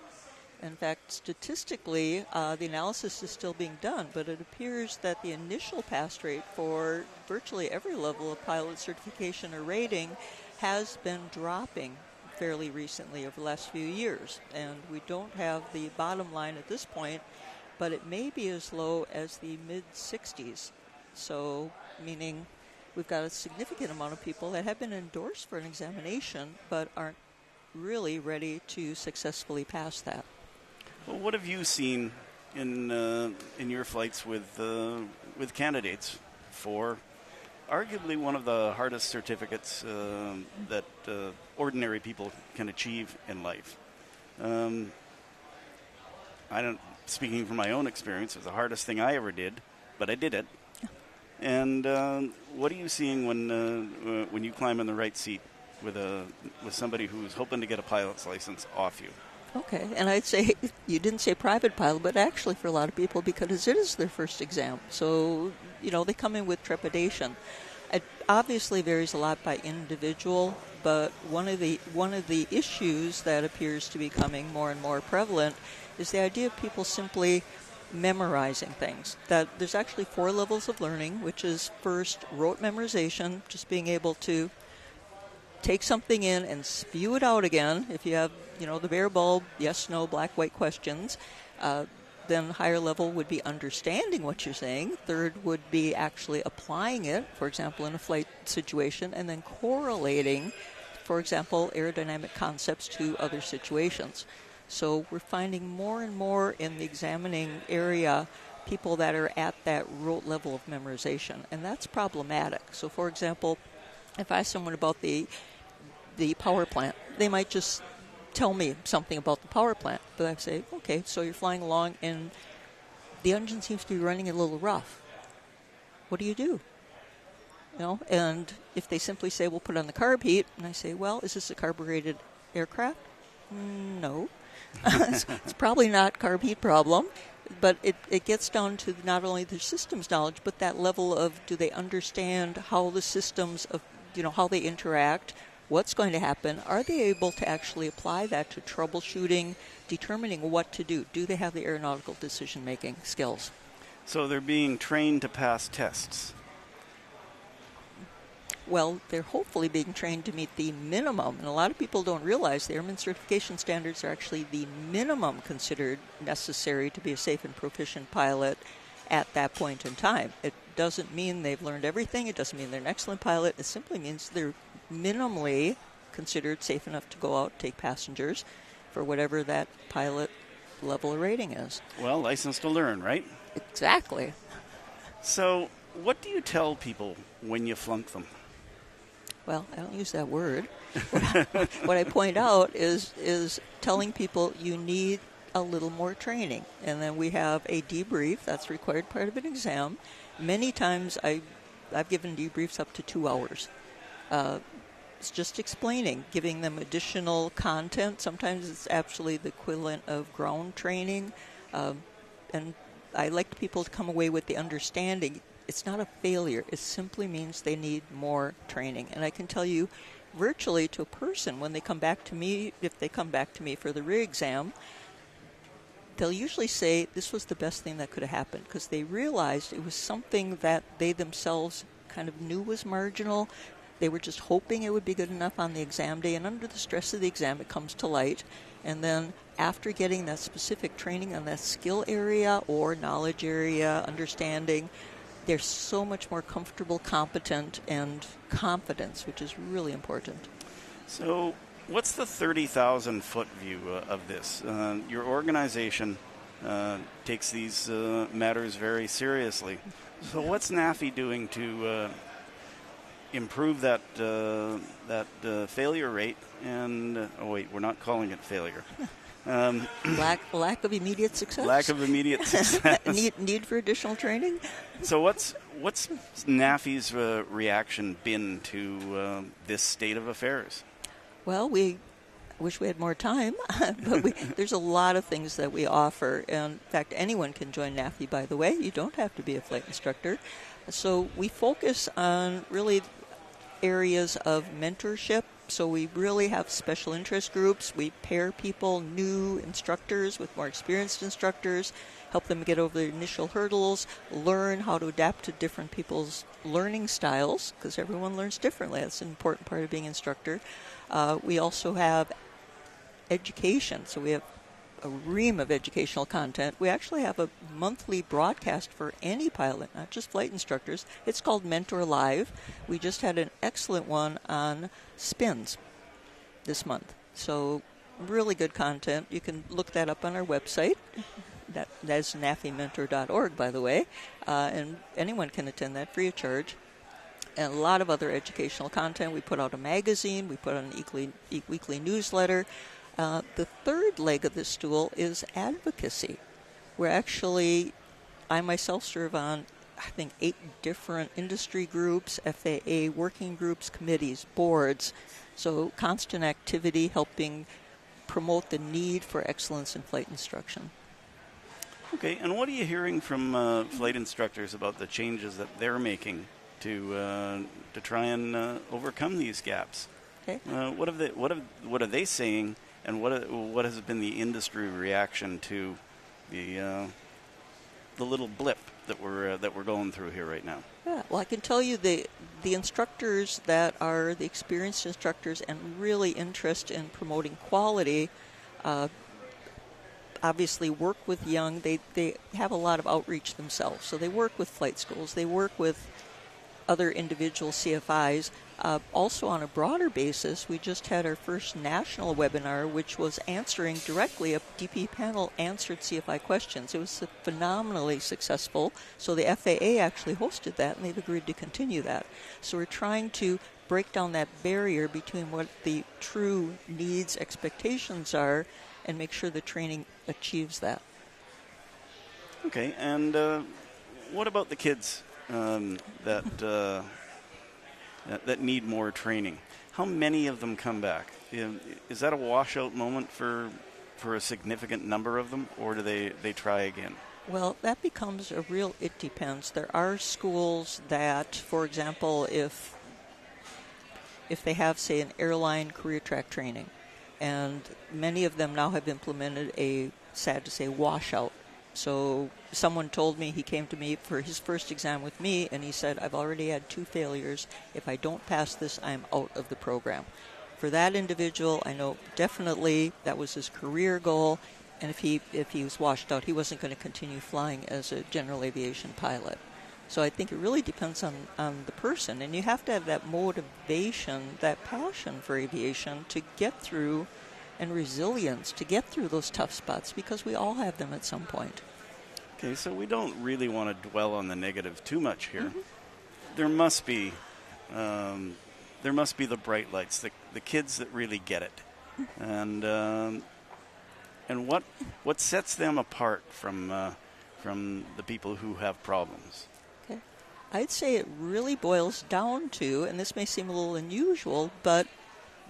In fact, statistically, the analysis is still being done, but it appears that the initial pass rate for virtually every level of pilot certification or rating has been dropping fairly recently over the last few years. And we don't have the bottom line at this point, but it may be as low as the mid-60s. So, meaning we've got a significant amount of people that have been endorsed for an examination but aren't really ready to successfully pass that. Well, what have you seen in your flights with candidates for arguably one of the hardest certificates that ordinary people can achieve in life? Speaking from my own experience, it was the hardest thing I ever did, but I did it. And what are you seeing when you climb in the right seat with somebody who's hoping to get a pilot's license off you? Okay, and I'd say you didn't say private pilot, but actually for a lot of people, because it is their first exam. So, they come in with trepidation. It obviously varies a lot by individual, but one of the issues that appears to be becoming more and more prevalent is the idea of people simply memorizing things. That there's actually 4 levels of learning, which is first rote memorization, just being able to take something in and spew it out again. If you have, the bare bulb, yes, no, black, white questions, then higher level would be understanding what you're saying. Third would be actually applying it, for example, in a flight situation, and then correlating, for example, aerodynamic concepts to other situations. So we're finding more and more in the examining area people that are at that rote level of memorization, and that's problematic. So, for example, if I ask someone about the power plant, they might just tell me something about the power plant. But I say, okay, so you're flying along and the engine seems to be running a little rough. What do you do? And if they simply say, we'll put on the carb heat, and I say, well, is this a carbureted aircraft? No. It's probably not carb heat problem. But it gets down to not only their systems knowledge, but that level of, do they understand how the systems of, how they interact, what's going to happen? Are they able to actually apply that to troubleshooting, determining what to do? Do they have the aeronautical decision-making skills? So they're being trained to pass tests. Well, they're hopefully being trained to meet the minimum. And a lot of people don't realize the airman certification standards are actually the minimum considered necessary to be a safe and proficient pilot at that point in time. It doesn't mean they've learned everything. It doesn't mean they're an excellent pilot. It simply means they're minimally considered safe enough to go out and take passengers for whatever that pilot level of rating is. Well, license to learn, right? Exactly. So what do you tell people when you flunk them? Well, I don't use that word. What I point out is telling people you need a little more training. And then we have a debrief that's required part of an exam. Many times I've given debriefs up to 2 hours. It's just explaining, giving them additional content. Sometimes it's actually the equivalent of ground training. And I like people to come away with the understanding it's not a failure. It simply means they need more training. And I can tell you virtually to a person when they come back to me, if they come back to me for the re-exam, they'll usually say this was the best thing that could have happened because they realized it was something that they themselves kind of knew was marginal. They were just hoping it would be good enough on the exam day, and under the stress of the exam, it comes to light. And then after getting that specific training on that skill area or knowledge area, understanding, they're so much more comfortable, competent, and confidence, which is really important. So what's the 30,000-foot view of this? Your organization takes these matters very seriously. So what's NAFI doing to improve that failure rate? And we're not calling it failure. Lack of immediate success. Lack of immediate success. need for additional training. So what's NAFI's reaction been to this state of affairs? Well, we wish we had more time, but there's a lot of things that we offer. And in fact, anyone can join NAFI, by the way. You don't have to be a flight instructor. So we focus on really areas of mentorship. So we really have special interest groups. We pair people, new instructors with more experienced instructors, help them get over the initial hurdles, learn how to adapt to different people's learning styles, because everyone learns differently. That's an important part of being an instructor. We also have education. So we have a ream of educational content. We actually have a monthly broadcast for any pilot, not just flight instructors. It's called Mentor Live. We just had an excellent one on spins this month. So really good content. You can look that up on our website. That's nafementor.org, by the way. And anyone can attend that free of charge. And a lot of other educational content. We put out a magazine. We put out an weekly newsletter. The third leg of this stool is advocacy. We're actually, I myself serve on, I think, 8 different industry groups, FAA working groups, committees, boards. So constant activity helping promote the need for excellence in flight instruction. Okay, and what are you hearing from flight instructors about the changes that they're making to try and overcome these gaps? Okay. What are they saying? And what has been the industry reaction to the little blip that we're going through here right now? Yeah, well, I can tell you the instructors that are the experienced instructors and really interested in promoting quality, obviously work with young. They have a lot of outreach themselves, so they work with flight schools. They work with other individual CFIs. Also on a broader basis, we just had our first national webinar, which was answering directly, a DP panel answered CFI questions. It was phenomenally successful, so the FAA actually hosted that, and they've agreed to continue that. So we're trying to break down that barrier between what the true needs, expectations are, and make sure the training achieves that. Okay, and what about the kids that need more training? How many of them come back? Is that a washout moment for a significant number of them, or do they try again? Well, that becomes it depends. There are schools that, for example, if they have, say, an airline career track training, and many of them now have implemented a, sad to say, washout. So someone told me, he came to me for his first exam with me, and he said, I've already had 2 failures. If I don't pass this, I'm out of the program. For that individual, I know definitely that was his career goal, and if he was washed out, he wasn't going to continue flying as a general aviation pilot. So I think it really depends on the person, and you have to have that motivation, that passion for aviation to get through, and resilience to get through those tough spots, because we all have them at some point. Okay, so we don't really want to dwell on the negative too much here. Mm-hmm. There must be the bright lights, the kids that really get it, and what sets them apart from the people who have problems. Okay, I'd say it really boils down to, and this may seem a little unusual, but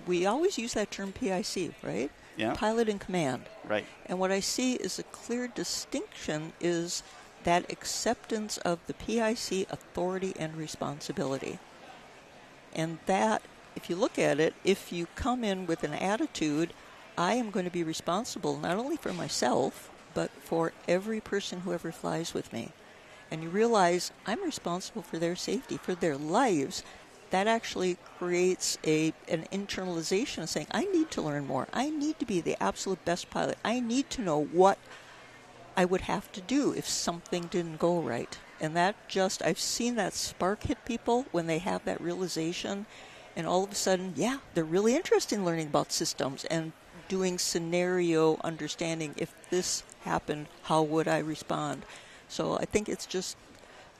we always use that term PIC, right? Yeah. Pilot in command. Right. And what I see is a clear distinction is that acceptance of the PIC authority and responsibility. And that, if you look at it, if you come in with an attitude, I am going to be responsible not only for myself, but for every person who ever flies with me. And you realize I'm responsible for their safety, for their lives. That actually creates an internalization of saying, I need to learn more. I need to be the absolute best pilot. I need to know what I would have to do if something didn't go right. And that just, I've seen that spark hit people when they have that realization. And all of a sudden, yeah, they're really interested in learning about systems and doing scenario understanding. If this happened, how would I respond? So I think it's just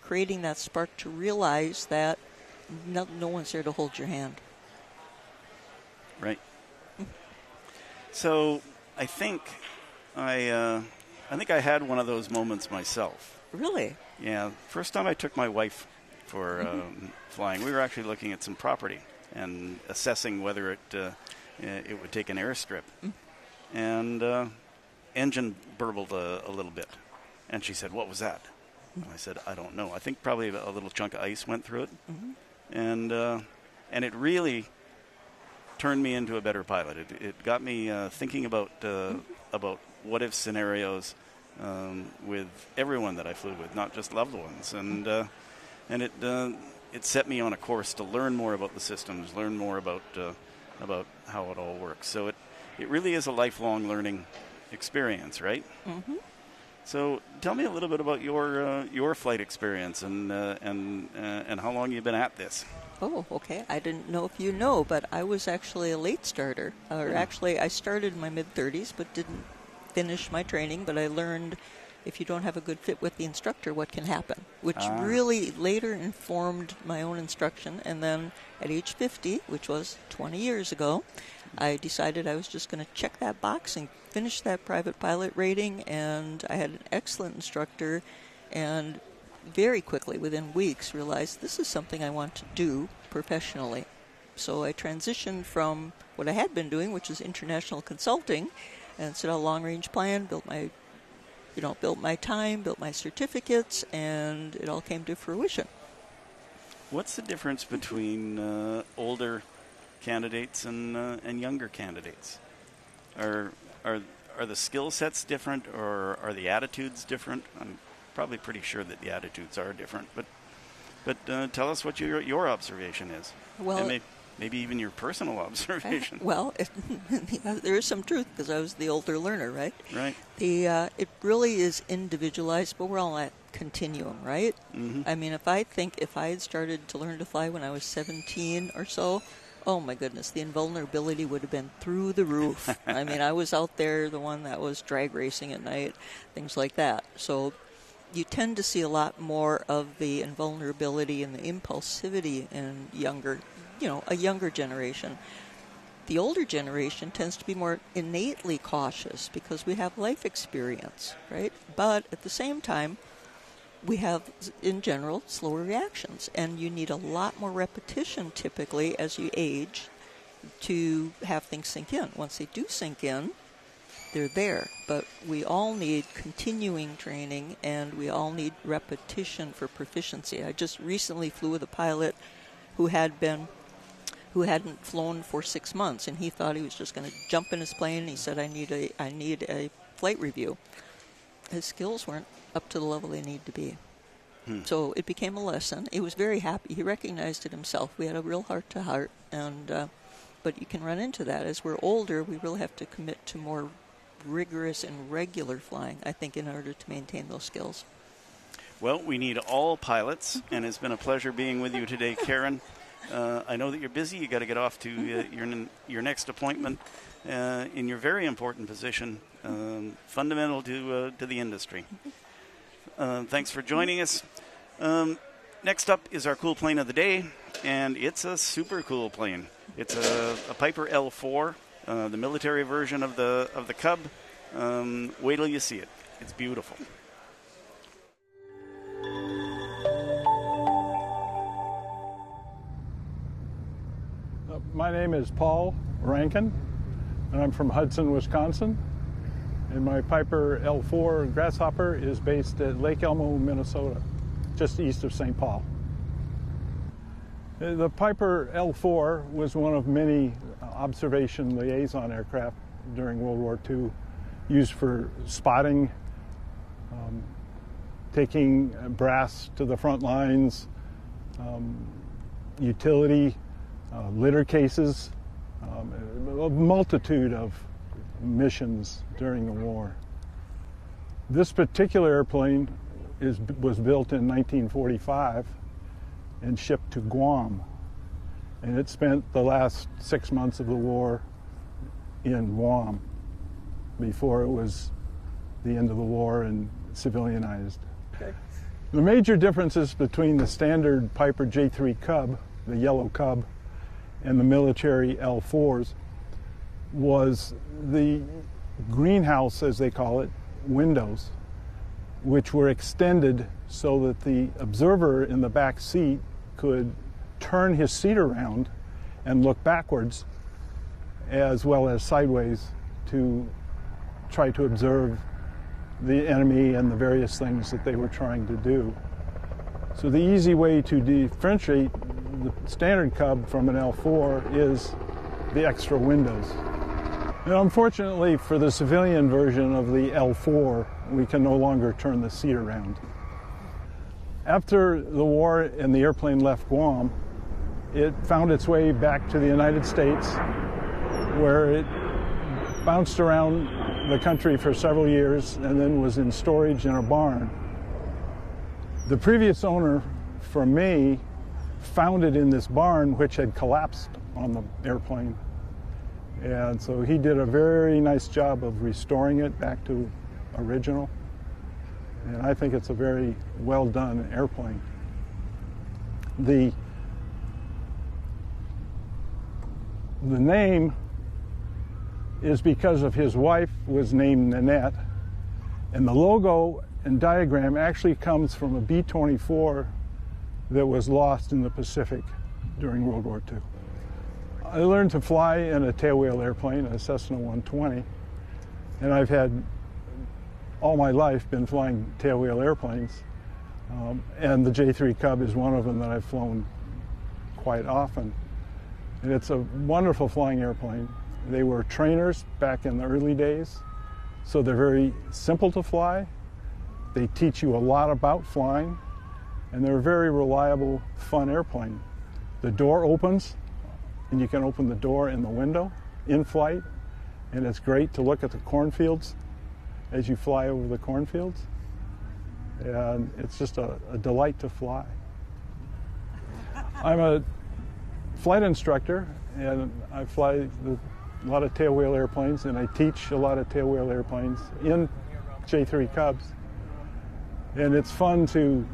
creating that spark to realize that no one's there to hold your hand. Right. So I think I had one of those moments myself. Really? Yeah. First time I took my wife for flying, we were actually looking at some property and assessing whether it would take an airstrip. And engine burbled a little bit. And she said, "What was that?" And I said, "I don't know. I think probably a little chunk of ice went through it." And and it really turned me into a better pilot. It got me thinking about what if scenarios with everyone that I flew with, not just loved ones, and it set me on a course to learn more about the systems, learn more about how it all works. So it really is a lifelong learning experience, right? Mm-hmm. So tell me a little bit about your flight experience and how long you've been at this. Oh, okay. I didn't know if you know, but I was actually a late starter. Actually, I started in my mid-30s, but didn't finish my training. But I learned if you don't have a good fit with the instructor, what can happen, which really later informed my own instruction. And then at age 50, which was 20 years ago, I decided I was just going to check that box and finish that private pilot rating. And I had an excellent instructor, and very quickly, within weeks, realized this is something I want to do professionally. So I transitioned from what I had been doing, which is international consulting, and set a long-range plan, built my time, built my certificates, and it all came to fruition. What's the difference between older candidates and younger candidates? Are the skill sets different, or are the attitudes different? I'm probably pretty sure that the attitudes are different, but tell us what your observation is. Well, and maybe even your personal observation. Well, there is some truth, because I was the older learner, right? Right. It really is individualized, but we're all at continuum, right? Mm-hmm. I mean, if I had started to learn to fly when I was 17 or so, oh my goodness, the invulnerability would have been through the roof. I mean, I was out there, the one that was drag racing at night, things like that. So you tend to see a lot more of the invulnerability and the impulsivity in a younger generation. The older generation tends to be more innately cautious because we have life experience, right? But at the same time, we have, in general, slower reactions, and you need a lot more repetition typically as you age to have things sink in. Once they do sink in, they're there. But we all need continuing training, and we all need repetition for proficiency. I just recently flew with a pilot who hadn't flown for 6 months, and he thought he was just going to jump in his plane, and he said, I need a flight review. His skills weren't up to the level they need to be. So it became a lesson. He was very happy. He recognized it himself. We had a real heart-to-heart, but you can run into that. As we're older, we really have to commit to more rigorous and regular flying, I think, in order to maintain those skills. Well, we need all pilots, and it's been a pleasure being with you today, Karen. I know that you're busy. You got to get off to your next appointment in your very important position, fundamental to the industry. Thanks for joining us. Next up is our cool plane of the day, and it's a super cool plane. It's a Piper L4, the military version of the Cub. Wait till you see it. It's beautiful. My name is Paul Rankin, and I'm from Hudson, Wisconsin. And my Piper L4 Grasshopper is based at Lake Elmo, Minnesota, just east of St. Paul. The Piper L4 was one of many observation liaison aircraft during World War II, used for spotting, taking brass to the front lines, utility, litter cases, a multitude of missions during the war. This particular airplane was built in 1945 and shipped to Guam, and it spent the last 6 months of the war in Guam before it was the end of the war and civilianized. Okay. The major differences between the standard Piper J3 Cub, the yellow Cub, and the military L4s was the greenhouse, as they call it, windows, which were extended so that the observer in the back seat could turn his seat around and look backwards as well as sideways to try to observe the enemy and the various things that they were trying to do. So the easy way to differentiate the standard Cub from an L4 is the extra windows. And unfortunately for the civilian version of the L4, we can no longer turn the seat around. After the war and the airplane left Guam, it found its way back to the United States, where it bounced around the country for several years and then was in storage in a barn. The previous owner, for me, found it in this barn which had collapsed on the airplane. And so he did a very nice job of restoring it back to original. And I think it's a very well done airplane. The name is because of his wife was named Nanette, and the logo and diagram actually comes from a B-24 that was lost in the Pacific during World War II. I learned to fly in a tailwheel airplane, a Cessna 120, and I've had all my life been flying tailwheel airplanes, and the J3 Cub is one of them that I've flown quite often. And it's a wonderful flying airplane. They were trainers back in the early days, so they're very simple to fly. They teach you a lot about flying, and they're a very reliable, fun airplane. The door opens, and you can open the door and the window in flight, and it's great to look at the cornfields as you fly over the cornfields, and it's just a delight to fly. I'm a flight instructor, and I fly a lot of tailwheel airplanes, and I teach a lot of tailwheel airplanes in J3 Cubs. And it's fun to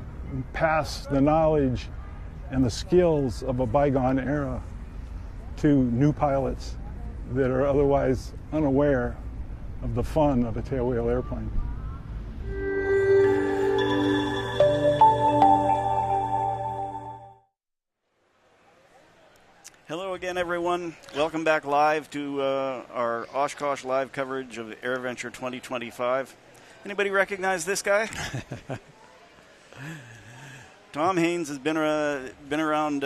pass the knowledge and the skills of a bygone era to new pilots that are otherwise unaware of the fun of a tailwheel airplane. Hello again, everyone. Welcome back live to our Oshkosh live coverage of AirVenture 2025. Anybody recognize this guy? Tom Haynes has been around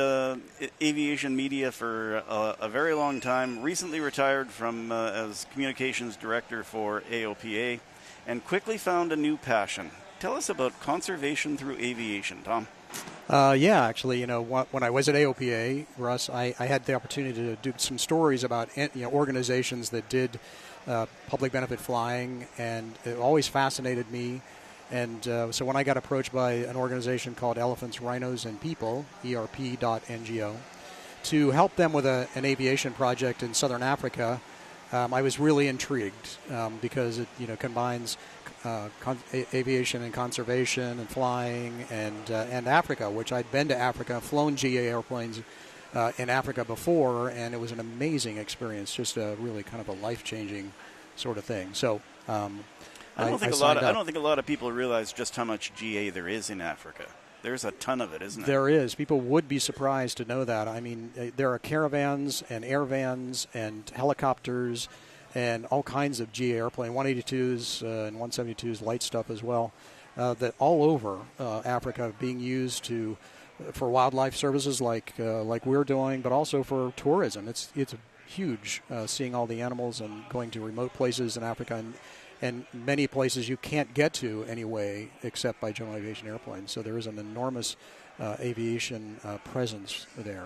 aviation media for a very long time. Recently retired from as communications director for AOPA, and quickly found a new passion. Tell us about conservation through aviation, Tom. Yeah, actually, when I was at AOPA, Russ, I had the opportunity to do some stories about organizations that did public benefit flying, and it always fascinated me. And so when I got approached by an organization called Elephants, Rhinos, and People, ERP.NGO, to help them with an aviation project in southern Africa, I was really intrigued because it combines aviation and conservation and flying and Africa, which I'd been to Africa, flown GA airplanes in Africa before, and it was an amazing experience, just a really kind of a life-changing sort of thing. So I don't think a lot of people realize just how much GA there is in Africa. There's a ton of it, isn't there? There is. People would be surprised to know that. I mean, there are caravans and air vans and helicopters and all kinds of GA airplane, 182s and 172s, light stuff as well, that all over Africa being used for wildlife services like we're doing, but also for tourism. It's huge seeing all the animals and going to remote places in Africa and many places you can't get to anyway except by general aviation airplanes. So there is an enormous aviation presence there.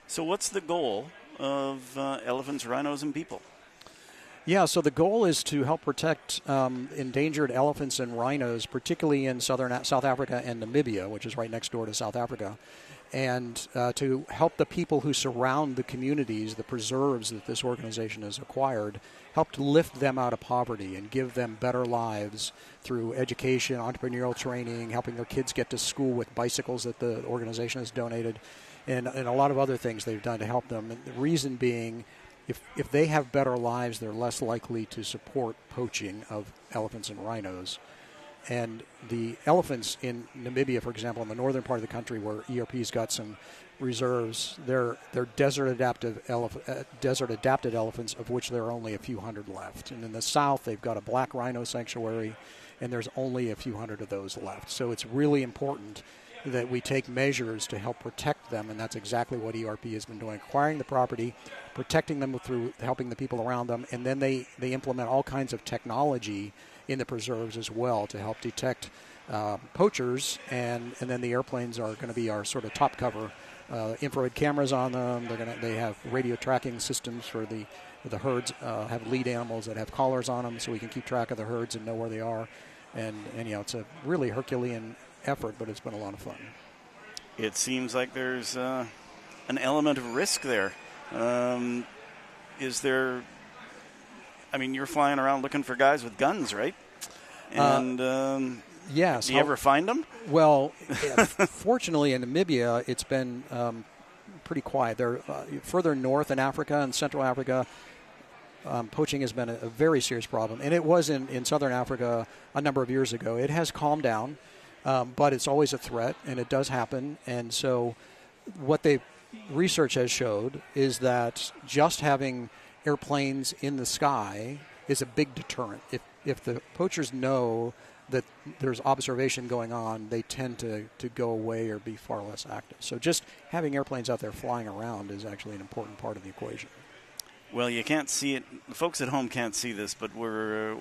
So what's the goal of Elephants, Rhinos, and People? Yeah, so the goal is to help protect endangered elephants and rhinos, particularly in South Africa and Namibia, which is right next door to South Africa, and to help the people who surround the communities, the preserves that this organization has acquired, help to lift them out of poverty and give them better lives through education, entrepreneurial training, helping their kids get to school with bicycles that the organization has donated, and a lot of other things they've done to help them. And the reason being, if they have better lives, they're less likely to support poaching of elephants and rhinos. And the elephants in Namibia, for example, in the northern part of the country where ERP's got some reserves, they're desert-adapted elephants, of which there are only a few hundred left. And in the south, they've got a black rhino sanctuary, and there's only a few hundred of those left. So it's really important that we take measures to help protect them, and that's exactly what ERP has been doing, acquiring the property, protecting them through helping the people around them, and then they implement all kinds of technology in the preserves as well to help detect poachers, and then the airplanes are going to be our sort of top cover. Infrared cameras on them. They have radio tracking systems for the herds. Have lead animals that have collars on them, so we can keep track of the herds and know where they are. And it's a really Herculean effort, but it's been a lot of fun. It seems like there's an element of risk there. Is there? I mean, you're flying around looking for guys with guns, right? And yes. Do you ever find them? Well, fortunately in Namibia, it's been pretty quiet. They're further north in Africa and Central Africa. Poaching has been a very serious problem, and it was in Southern Africa a number of years ago. It has calmed down, but it's always a threat, and it does happen. And so what the research has showed is that just having airplanes in the sky is a big deterrent. If the poachers know that there's observation going on, they tend to go away or be far less active. So just having airplanes out there flying around is actually an important part of the equation. Well, you can't see it. The folks at home can't see this, but we're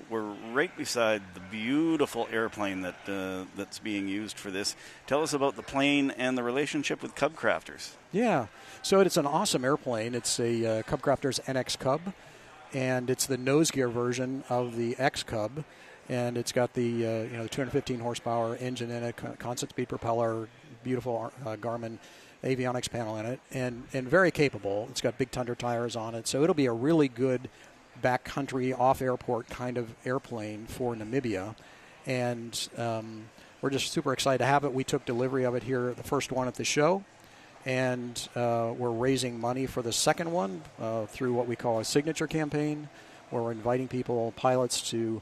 right beside the beautiful airplane that's being used for this. Tell us about the plane and the relationship with Cub Crafters. Yeah, so it's an awesome airplane. It's a Cub Crafters NX Cub, and it's the nose gear version of the X Cub, and it's got the 215 horsepower engine in it, constant speed propeller, beautiful Garmin avionics panel in it, and very capable. It's got big Tundra tires on it, so it'll be a really good backcountry, off-airport kind of airplane for Namibia, and we're just super excited to have it. We took delivery of it here, the first one at the show, and we're raising money for the second one through what we call a signature campaign, where we're inviting pilots to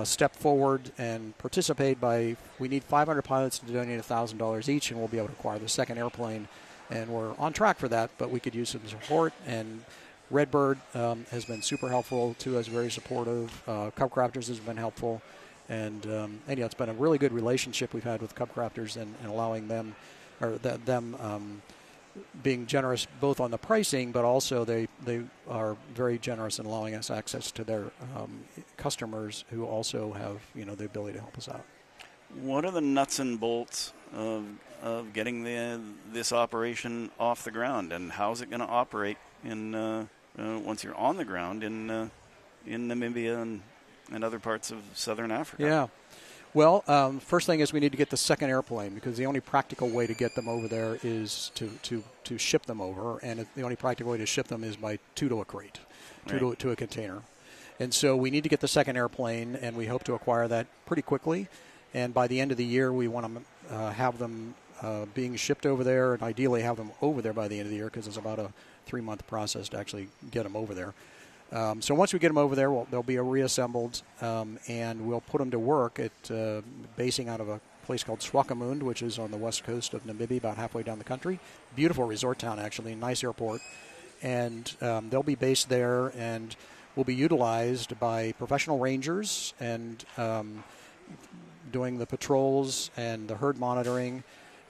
step forward and participate we need 500 pilots to donate $1,000 each, and we'll be able to acquire the second airplane, and we're on track for that, but we could use some support, and Redbird has been super helpful to us, very supportive. Cub Crafters has been helpful, and it's been a really good relationship we've had with Cub Crafters and allowing them, being generous both on the pricing, but also they are very generous in allowing us access to their customers who also have the ability to help us out. What are the nuts and bolts of getting this operation off the ground, and how is it going to operate once you're on the ground in Namibia and other parts of Southern Africa? Yeah. Well, first thing is we need to get the second airplane, because the only practical way to get them over there is to ship them over, and the only practical way to ship them is by two to a crate, to a container. And so we need to get the second airplane, and we hope to acquire that pretty quickly. And by the end of the year, we want to have them being shipped over there, and ideally have them over there by the end of the year, because it's about a 3-month process to actually get them over there. So once we get them over there, they'll be reassembled, and we'll put them to work at basing out of a place called Swakopmund, which is on the west coast of Namibia, about halfway down the country. Beautiful resort town, actually, nice airport. And they'll be based there and will be utilized by professional rangers and doing the patrols and the herd monitoring.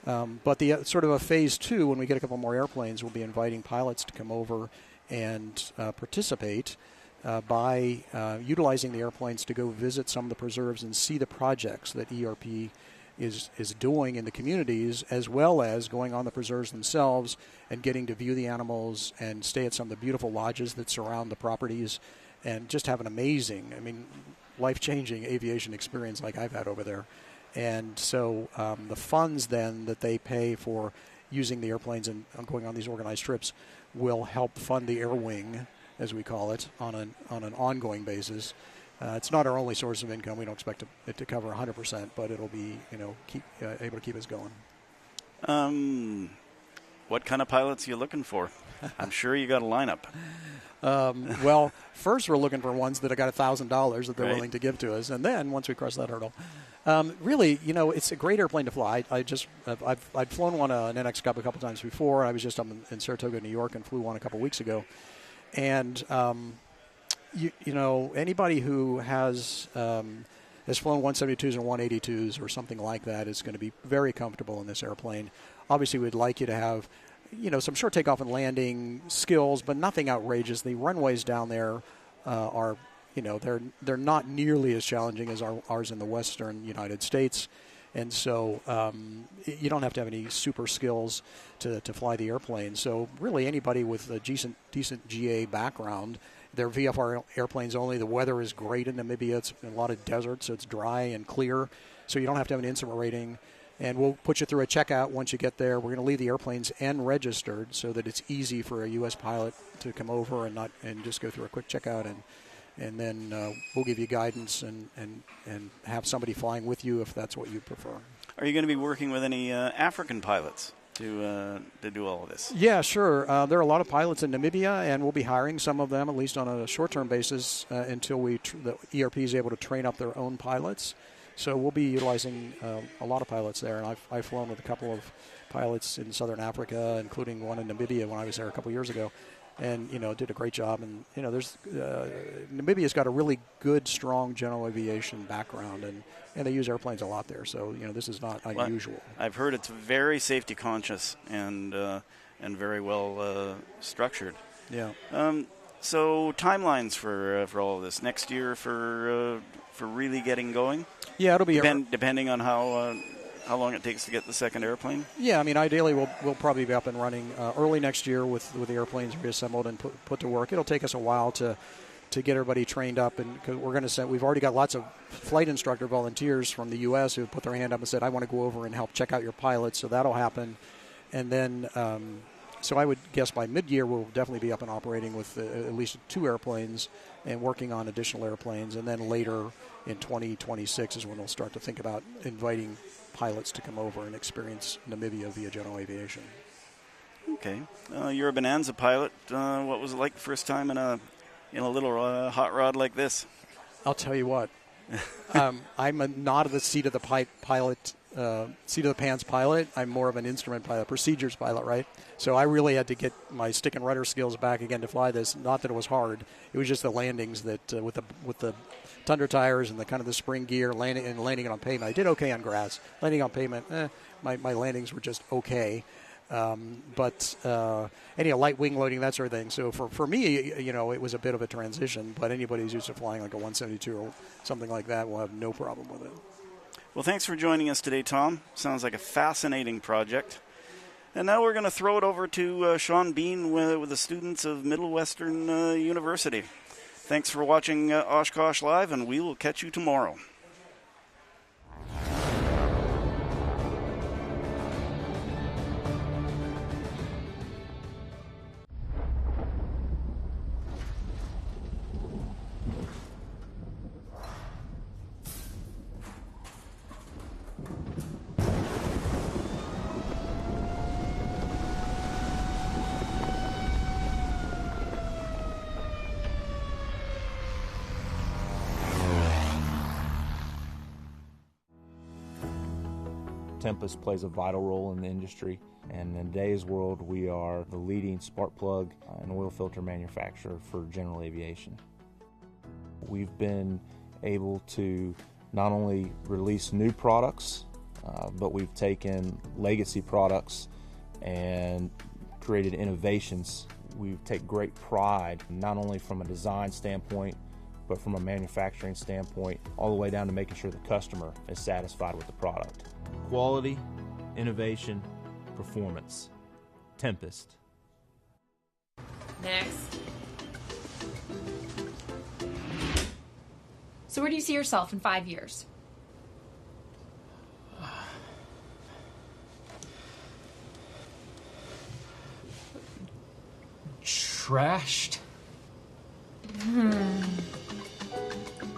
But the sort of a phase 2, when we get a couple more airplanes, we'll be inviting pilots to come over and participate by utilizing the airplanes to go visit some of the preserves and see the projects that ERP is doing in the communities, as well as going on the preserves themselves and getting to view the animals and stay at some of the beautiful lodges that surround the properties and just have an amazing, life-changing aviation experience like I've had over there. And so the funds then that they pay for using the airplanes and going on these organized trips will help fund the air wing, as we call it, on an ongoing basis. It's not our only source of income. We don't expect it to cover 100%, but it'll be able to keep us going. What kind of pilots are you looking for? I'm sure you got a lineup. Well, first we're looking for ones that have got $1,000 that they're willing to give to us, and then once we cross that hurdle, really, it's a great airplane to fly. I'd flown one an NX Cub a couple times before. I was just up in Saratoga, New York, and flew one a couple weeks ago, and anybody who has has flown 172s and 182s or something like that is going to be very comfortable in this airplane. Obviously, we'd like you to have, some short takeoff and landing skills, but nothing outrageous. The runways down there are, they're not nearly as challenging as ours in the western United States. And so you don't have to have any super skills to fly the airplane. So really anybody with a decent GA background, they're VFR airplanes only. The weather is great in Namibia. It's a lot of desert, so it's dry and clear. So you don't have to have an instrument rating. And we'll put you through a checkout once you get there. We're going to leave the airplanes N-registered so that it's easy for a U.S. pilot to come over and just go through a quick checkout. And then we'll give you guidance and have somebody flying with you if that's what you prefer. Are you going to be working with any African pilots to do all of this? Yeah, sure. There are a lot of pilots in Namibia, and we'll be hiring some of them, at least on a short-term basis, until the ERP is able to train up their own pilots. So we'll be utilizing a lot of pilots there, and I've flown with a couple of pilots in Southern Africa, including one in Namibia when I was there a couple years ago. And, did a great job. And, there's Namibia's got a really good, strong general aviation background, and they use airplanes a lot there. So, this is not unusual. Well, I've heard it's very safety conscious and very well structured. Yeah. So timelines for all of this next year for really getting going. Yeah, it'll be depending on how long it takes to get the second airplane? Yeah, ideally we'll probably be up and running early next year with the airplanes reassembled and put to work. It'll take us a while to get everybody trained up, and cause we're going to send. We've already got lots of flight instructor volunteers from the U.S. who put their hand up and said, "I want to go over and help check out your pilots." So that'll happen, and then so I would guess by mid-year we'll definitely be up and operating with at least 2 airplanes and working on additional airplanes, and then later in 2026 is when we'll start to think about inviting pilots to come over and experience Namibia via general aviation. Okay, you're a Bonanza pilot. What was it like the first time in a little hot rod like this? I'll tell you what. I'm not of the seat of the pants pilot. I'm more of an instrument pilot, procedures pilot, right? So I really had to get my stick and rudder skills back again to fly this. Not that it was hard. It was just the landings that with the Tundra tires and the kind of the spring gear landing it on pavement. I did okay on grass. Landing on pavement, my landings were just okay. But any light wing loading, that sort of thing. So for me, it was a bit of a transition. But anybody who's used to flying like a 172 or something like that will have no problem with it. Well, thanks for joining us today, Tom. Sounds like a fascinating project. And now we're going to throw it over to Sean Bean with the students of Middle Western University. Thanks for watching Oshkosh Live, and we will catch you tomorrow. Tempest plays a vital role in the industry, and in today's world we are the leading spark plug and oil filter manufacturer for general aviation. We've been able to not only release new products, but we've taken legacy products and created innovations. We take great pride not only from a design standpoint but from a manufacturing standpoint, all the way down to making sure the customer is satisfied with the product. Quality, innovation, performance. Tempest. Next. So where do you see yourself in 5 years? Trashed.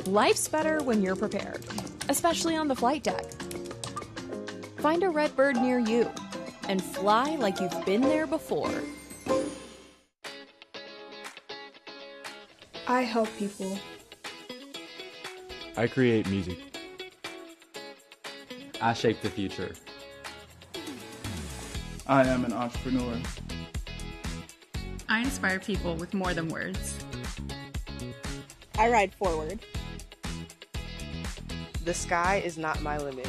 Life's better when you're prepared, especially on the flight deck. Find a Redbird near you and fly like you've been there before. I help people. I create music. I shape the future. I am an entrepreneur. I inspire people with more than words. I ride forward. The sky is not my limit.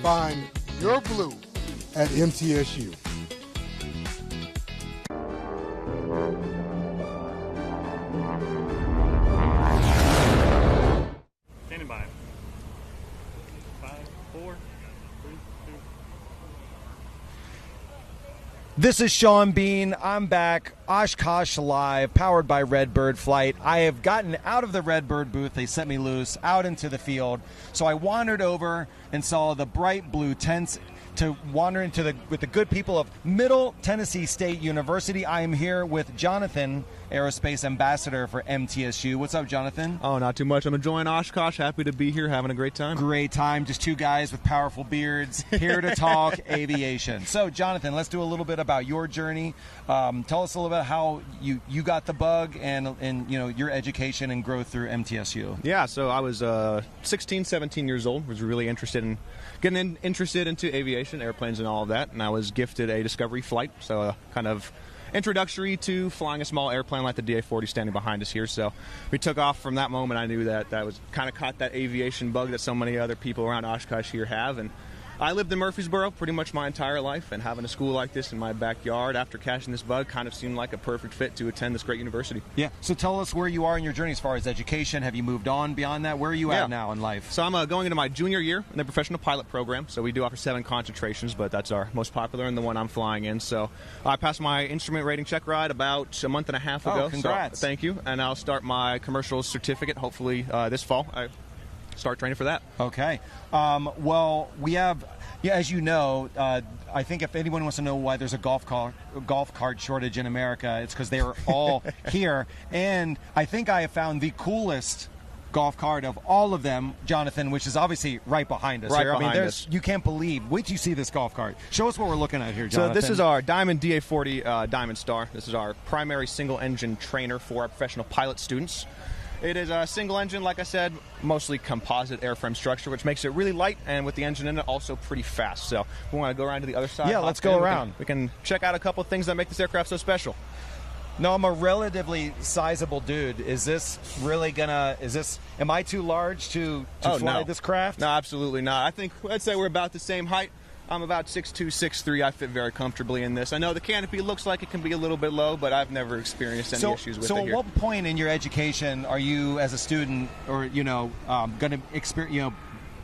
Find your blue at MTSU. Standing by. 5, 4, 3, 2. This is Sean Bean. I'm back. Oshkosh Live, powered by Redbird Flight. I have gotten out of the Redbird booth. They set me loose out into the field. So I wandered over and saw the bright blue tents to wander with the good people of Middle Tennessee State University. I am here with Jonathan, Aerospace Ambassador for MTSU. What's up, Jonathan? Oh, not too much. I'm enjoying Oshkosh. Happy to be here, having a great time. Great time. Just two guys with powerful beards here to talk aviation. So, Jonathan, let's do a little bit about your journey. Tell us a little bit how you got the bug and your education and growth through MTSU. Yeah, so I was 16, 17 years old. Was really interested in getting interested into aviation, airplanes, and all of that. And I was gifted a discovery flight, so kind of introductory to flying a small airplane like the DA-40 standing behind us here. So we took off from that moment. I knew that was kind of caught that aviation bug that so many other people around Oshkosh here have. And I lived in Murfreesboro pretty much my entire life, and having a school like this in my backyard after catching this bug kind of seemed like a perfect fit to attend this great university. Yeah. So tell us where you are in your journey as far as education. Have you moved on beyond that? Where are you at now in life? So I'm going into my junior year in the professional pilot program. So we do offer 7 concentrations, but that's our most popular and the one I'm flying in. So I passed my instrument rating check ride about a month and a half ago. Oh, congrats. So, thank you. And I'll start my commercial certificate hopefully this fall. I start training for that. Okay. Well, we have... Yeah, as you know, I think if anyone wants to know why there's a golf cart shortage in America, it's because they are all here. And I think I have found the coolest golf cart of all of them, Jonathan, which is obviously right behind us. Right here. behind us. You can't believe. Wait till you see this golf cart. Show us what we're looking at here, Jonathan. So this is our Diamond DA-40 Diamond Star. This is our primary single-engine trainer for our professional pilot students. It is a single engine, like I said, mostly composite airframe structure, which makes it really light, and with the engine in it, also pretty fast. So we want to go around to the other side. Yeah, let's go around. We can check out a couple of things that make this aircraft so special. No, I'm a relatively sizable dude. Is this really am I too large to fly this craft? No, absolutely not. I'd say we're about the same height. I'm about 6'2", 6'3". I fit very comfortably in this. I know the canopy looks like it can be a little bit low, but I've never experienced any issues with it. So at here. what point in your education are you, as a student, or going to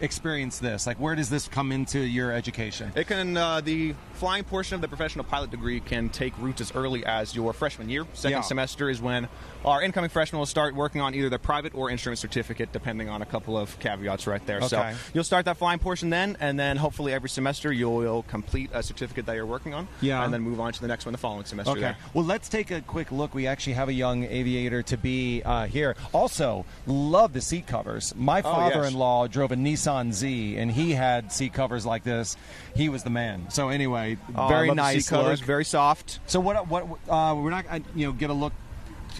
experience this? Like, where does this come into your education? It can the flying portion of the professional pilot degree can take roots as early as your freshman year. Second semester is when our incoming freshmen will start working on either their private or instrument certificate, depending on a couple of caveats right there. Okay. So you'll start that flying portion then, and then hopefully every semester you'll complete a certificate that you're working on, and then move on to the next one the following semester. Okay. There. Well, let's take a quick look. We actually have a young aviator to be here. Also, love the seat covers. My father-in-law drove a Nissan Z, and he had seat covers like this. He was the man. So anyway, very nice seat covers, look. very soft. So we're not get a look.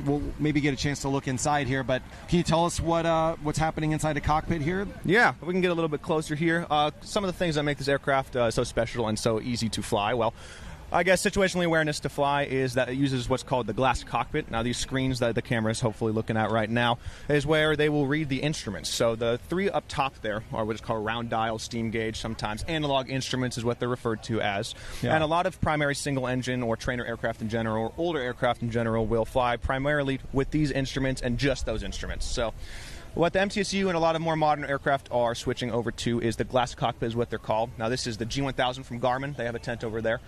We'll maybe get a chance to look inside here, but can you tell us what's happening inside the cockpit here? Yeah, we can get a little bit closer here. Some of the things that make this aircraft so special and so easy to fly, well, I guess situational awareness to fly is that it uses what's called the glass cockpit. Now, these screens that the camera is hopefully looking at right now is where they will read the instruments. So the 3 up top there are what is called round dial, steam gauge, sometimes analog instruments is what they're referred to as. Yeah. And a lot of primary single engine or trainer aircraft in general, or older aircraft in general, will fly primarily with these instruments and just those instruments. So what the MTSU and a lot of more modern aircraft are switching over to is the glass cockpit is what they're called. Now, this is the G1000 from Garmin. They have a tent over there.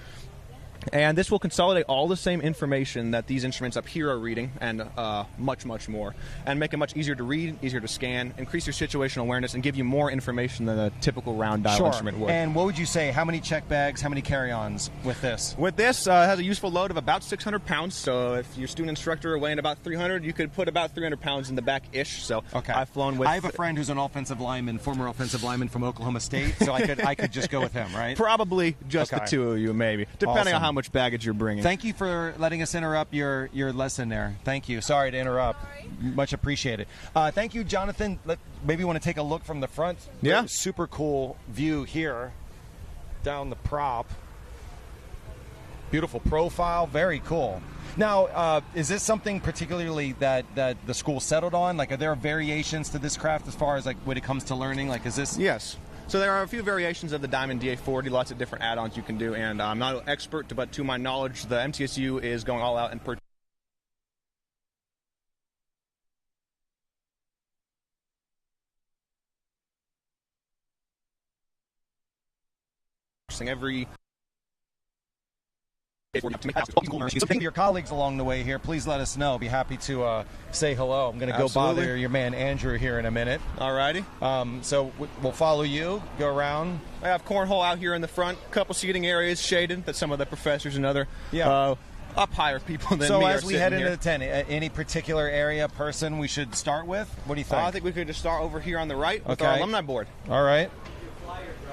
And this will consolidate all the same information that these instruments up here are reading, and much, much more, and make it much easier to read, easier to scan, increase your situational awareness, and give you more information than a typical round dial instrument would. And what would you say, how many check bags, how many carry-ons with this? With this, it has a useful load of about 600 pounds, so if your student instructor are weighing about 300, you could put about 300 pounds in the back-ish, so I've flown with... I have a friend who's an former offensive lineman from Oklahoma State, so I could just go with him, right? Probably just the two of you, maybe, depending on how much baggage you're bringing. Thank you for letting us interrupt your lesson there. Thank you. Sorry to interrupt. Much appreciated. Thank you, Jonathan. Maybe you want to take a look from the front. Yeah. Super cool view here down the prop. Beautiful profile. Very cool. Now, is this something particularly that the school settled on? Like, are there variations to this craft as far as, like, when it comes to learning? Like, is this... Yes. So there are a few variations of the Diamond DA40, lots of different add-ons you can do, and I'm not an expert, but to my knowledge, the MTSU is going all out and purchasing every... If you think of your colleagues along the way here, please let us know. Be happy to say hello. I'm going to go bother your man Andrew here in a minute. Alrighty. So we'll follow you, go around. I have cornhole out here in the front, a couple seating areas shaded that some of the professors and other up higher people than so me as are we sitting head into here. the tent, any particular area, person we should start with? What do you think? I think we could just start over here on the right with Okay. our alumni board. All right.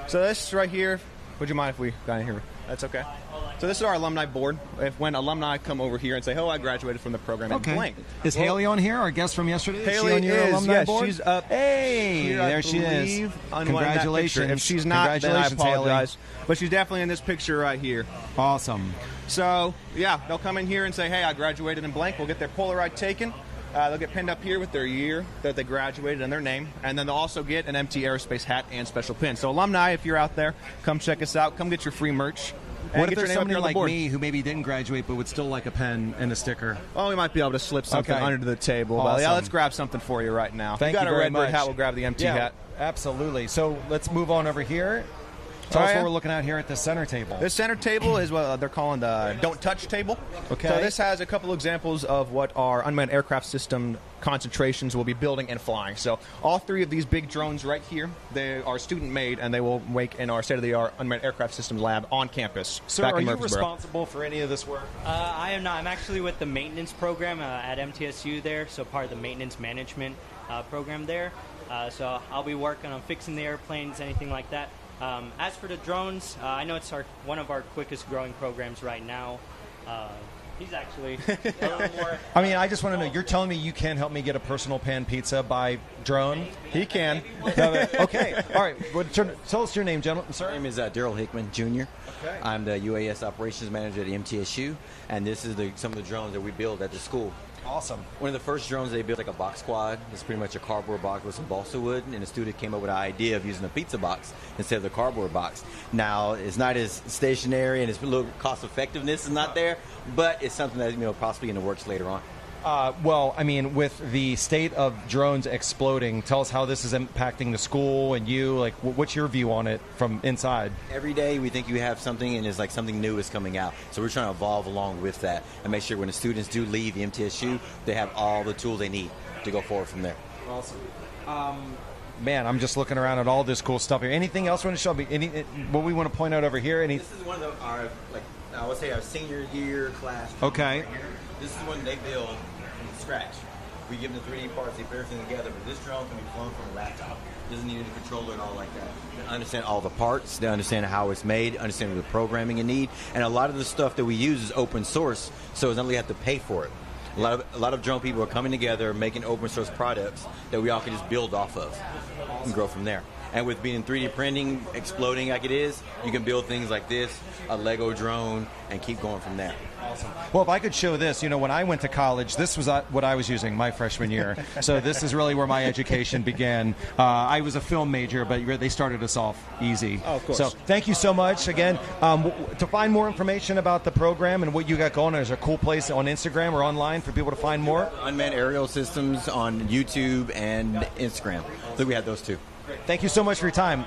So this right here, would you mind if we got in here? That's okay. So this is our alumni board. When alumni come over here and say, "Oh, I graduated from the program," and blank. Is Haley on here? Our guest from yesterday? Haley is she on your is. alumni Yes, board? she's up. Hey, here, there she is. on that Congratulations. picture. If she's not, then I Congratulations, Haley. apologize. But she's definitely in this picture right here. Awesome. So yeah, they'll come in here and say, "Hey, I graduated in blank." We'll get their Polaroid taken. They'll get pinned up here with their year that they graduated and their name, and then they'll also get an MT Aerospace hat and special pin. So alumni, if you're out there, come check us out. Come get your free merch. And What get if your there's name up somebody here on the like board. me who maybe didn't graduate but would still like a pen and a sticker? Oh, we might be able to slip something Okay. under the table. Well, Awesome. yeah, let's grab something for you right now. Thank you got you a very Redbird much. hat, we'll grab the MT hat. Absolutely. So let's move on over here. Tell us yeah. what we're looking at here at the center table. This center table is what they're calling the don't touch table. Okay. So this has a couple examples of what our unmanned aircraft system concentrations will be building and flying. So all three of these big drones right here, they are student made and they will make in our state-of-the-art unmanned aircraft systems lab on campus. Sir, back are in you Murfreesboro. responsible for any of this work? I am not. I'm actually with the maintenance program at MTSU there, so part of the maintenance management program there. So I'll be working on fixing the airplanes, anything like that. As for the drones, I know it's one of our quickest growing programs right now. He's actually a little more... I mean, I just want to know, you're telling me you can help me get a personal pan pizza by drone? He can. Okay. All right. Tell us your name, gentlemen. Sir? My name is Daryl Hickman, Jr. Okay. I'm the UAS Operations Manager at MTSU, and this is some of the drones that we build at the school. Awesome. One of the first drones they built, like a box quad. It's pretty much a cardboard box with some balsa wood, and the student came up with the idea of using a pizza box instead of the cardboard box. Now, it's not as stationary, and it's a little cost effectiveness is not there, but it's something that possibly in the works later on. Well, I mean, with the state of drones exploding, tell us how this is impacting the school and you. Like, what's your view on it from inside? Every day we think you have something, and it's like something new is coming out. So we're trying to evolve along with that and make sure when the students do leave the MTSU, they have all the tools they need to go forward from there. Awesome. Man, I'm just looking around at all this cool stuff here. Anything else you want to show me? What we want to point out over here? This is one of our, I would say, our senior year class. Okay. Right here. This is one they build from scratch. We give them the 3D parts, they put everything together, but this drone can be flown from a laptop. Doesn't need any controller and all like that. They understand all the parts, they understand how it's made, understand the programming you need, and a lot of the stuff that we use is open source, so it's not like you have to pay for it. A lot of drone people are coming together, making open source products that we all can just build off of and grow from there. And with being 3D printing exploding like it is, you can build things like this, a Lego drone, and keep going from there. Awesome. Well, if I could show this, when I went to college, this was what I was using my freshman year. So this is really where my education began. I was a film major, but they started us off easy. Oh, of course. So thank you so much. Again, to find more information about the program and what you got going, there's a cool place on Instagram or online for people to find more. Unmanned Aerial Systems on YouTube and Instagram. I think we had those two. Thank you so much for your time.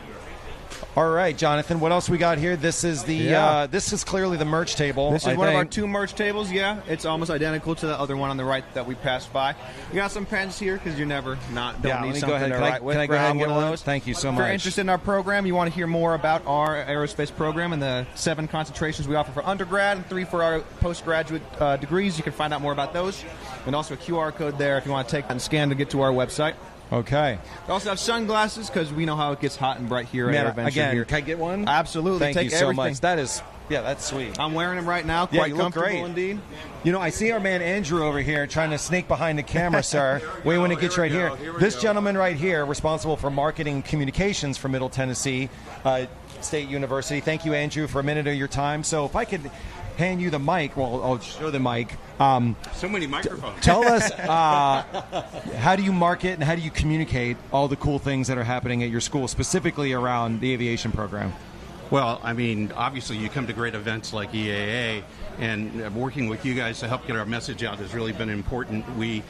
All right, Jonathan, what else we got here? This is this is clearly the merch table. This is one of our two merch tables, yeah. It's almost identical to the other one on the right that we passed by. We got some pens here because you never don't need something to write with. Can I go ahead and get one one of those? Thank you so If much. you're interested in our program, you want to hear more about our aerospace program and the 7 concentrations we offer for undergrad and 3 for our postgraduate degrees, you can find out more about those. And also a QR code there if you want to take and scan to get to our website. Okay. We also have sunglasses because we know how it gets hot and bright here at AirVenture. Again, can I get one? Absolutely. Thank Take you so everything. much. That's sweet. I'm wearing them right now. Yeah, Quite you look comfortable great. indeed. I see our man Andrew over here trying to sneak behind the camera, sir. We want to get you right here. This gentleman right here, responsible for marketing communications for Middle Tennessee State University. Thank you, Andrew, for a minute of your time. So if I could hand you the mic. Well, I'll show the mic. So many microphones. Tell us, how do you market and how do you communicate all the cool things that are happening at your school, specifically around the aviation program? Well, I mean, obviously you come to great events like EAA, and working with you guys to help get our message out has really been important. We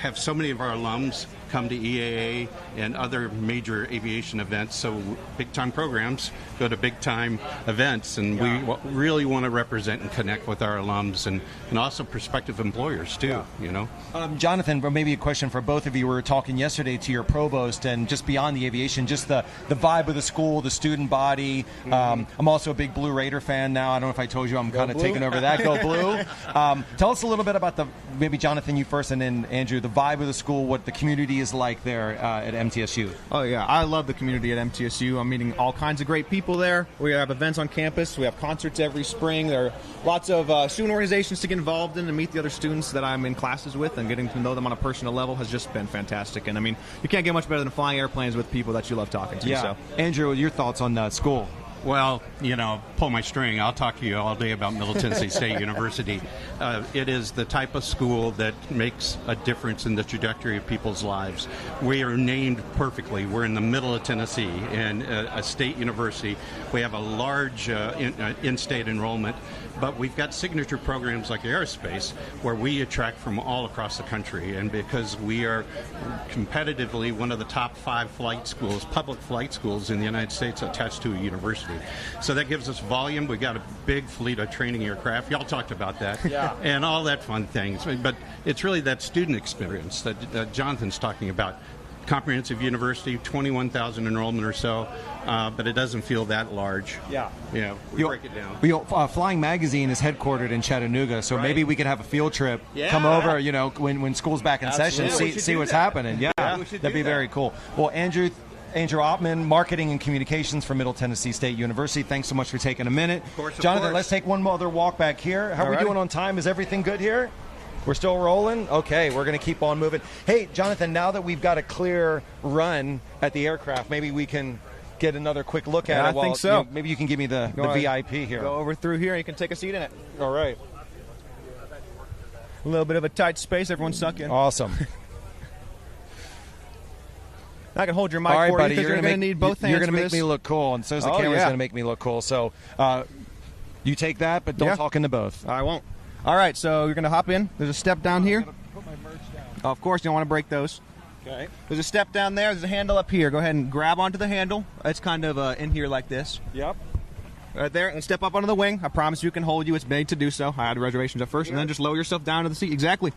have so many of our alums come to EAA and other major aviation events, so big-time programs go to big-time events, and we really want to represent and connect with our alums and also prospective employers, too, you know. Jonathan, maybe a question for both of you. We were talking yesterday to your provost, and just beyond the aviation, just the vibe of the school, the student body. I'm also a big Blue Raider fan now. I don't know if I told you I'm kind of taking over that. Go Blue. Tell us a little bit about maybe Jonathan, you first, and then Andrew, the vibe of the school, what the community is like there at MTSU. Oh, yeah. I love the community at MTSU. I'm meeting all kinds of great people there. We have events on campus. We have concerts every spring. There are lots of student organizations to get involved in and meet the other students that I'm in classes with, and getting to know them on a personal level has just been fantastic. And, I mean, you can't get much better than flying airplanes with people that you love talking to. Yeah. So. Andrew, your thoughts on school? Well, you know, pull my string. I'll talk to you all day about Middle Tennessee State University. It is the type of school that makes a difference in the trajectory of people's lives. We are named perfectly. We're in the middle of Tennessee and a state university. We have a large in-state enrollment, but we've got signature programs like Aerospace where we attract from all across the country. And because we are competitively one of the top 5 flight schools, public flight schools in the United States attached to a university. So that gives us volume. We've got a big fleet of training aircraft. Y'all talked about that. Yeah. And all that fun things. But it's really that student experience that Jonathan's talking about. Comprehensive university, 21,000 enrollment or so, but it doesn't feel that large. Yeah. Yeah, we break it down. Flying Magazine is headquartered in Chattanooga, so maybe we could have a field trip, come over, you know, when school's back in session, see what's happening. Yeah, that'd be very cool. Well, Andrew Oppmann, Marketing and Communications for Middle Tennessee State University. Thanks so much for taking a minute. Jonathan, let's take one other walk back here. How are we doing on time? Is everything good here? We're still rolling? Okay, we're going to keep on moving. Hey, Jonathan, now that we've got a clear run at the aircraft, maybe we can get another quick look at it. I think so. Maybe you can give me the VIP here. Go over through here and you can take a seat in it. All right. A little bit of a tight space. Everyone's stuck in. Awesome. I can hold your mic for buddy, you because you're going to need both hands. You're going to make me look cool, and so is the camera's going to make me look cool. So you take that, but don't talk into both. I won't. All right, so you're going to hop in. There's a step down here. Put my merch down. Of course, you don't want to break those. Okay. There's a step down there. There's a handle up here. Go ahead and grab onto the handle. It's kind of in here like this. Yep. Right there, and step up onto the wing. I promise you can hold you. It's made to do so. I had reservations at first, and then just lower yourself down to the seat. Exactly.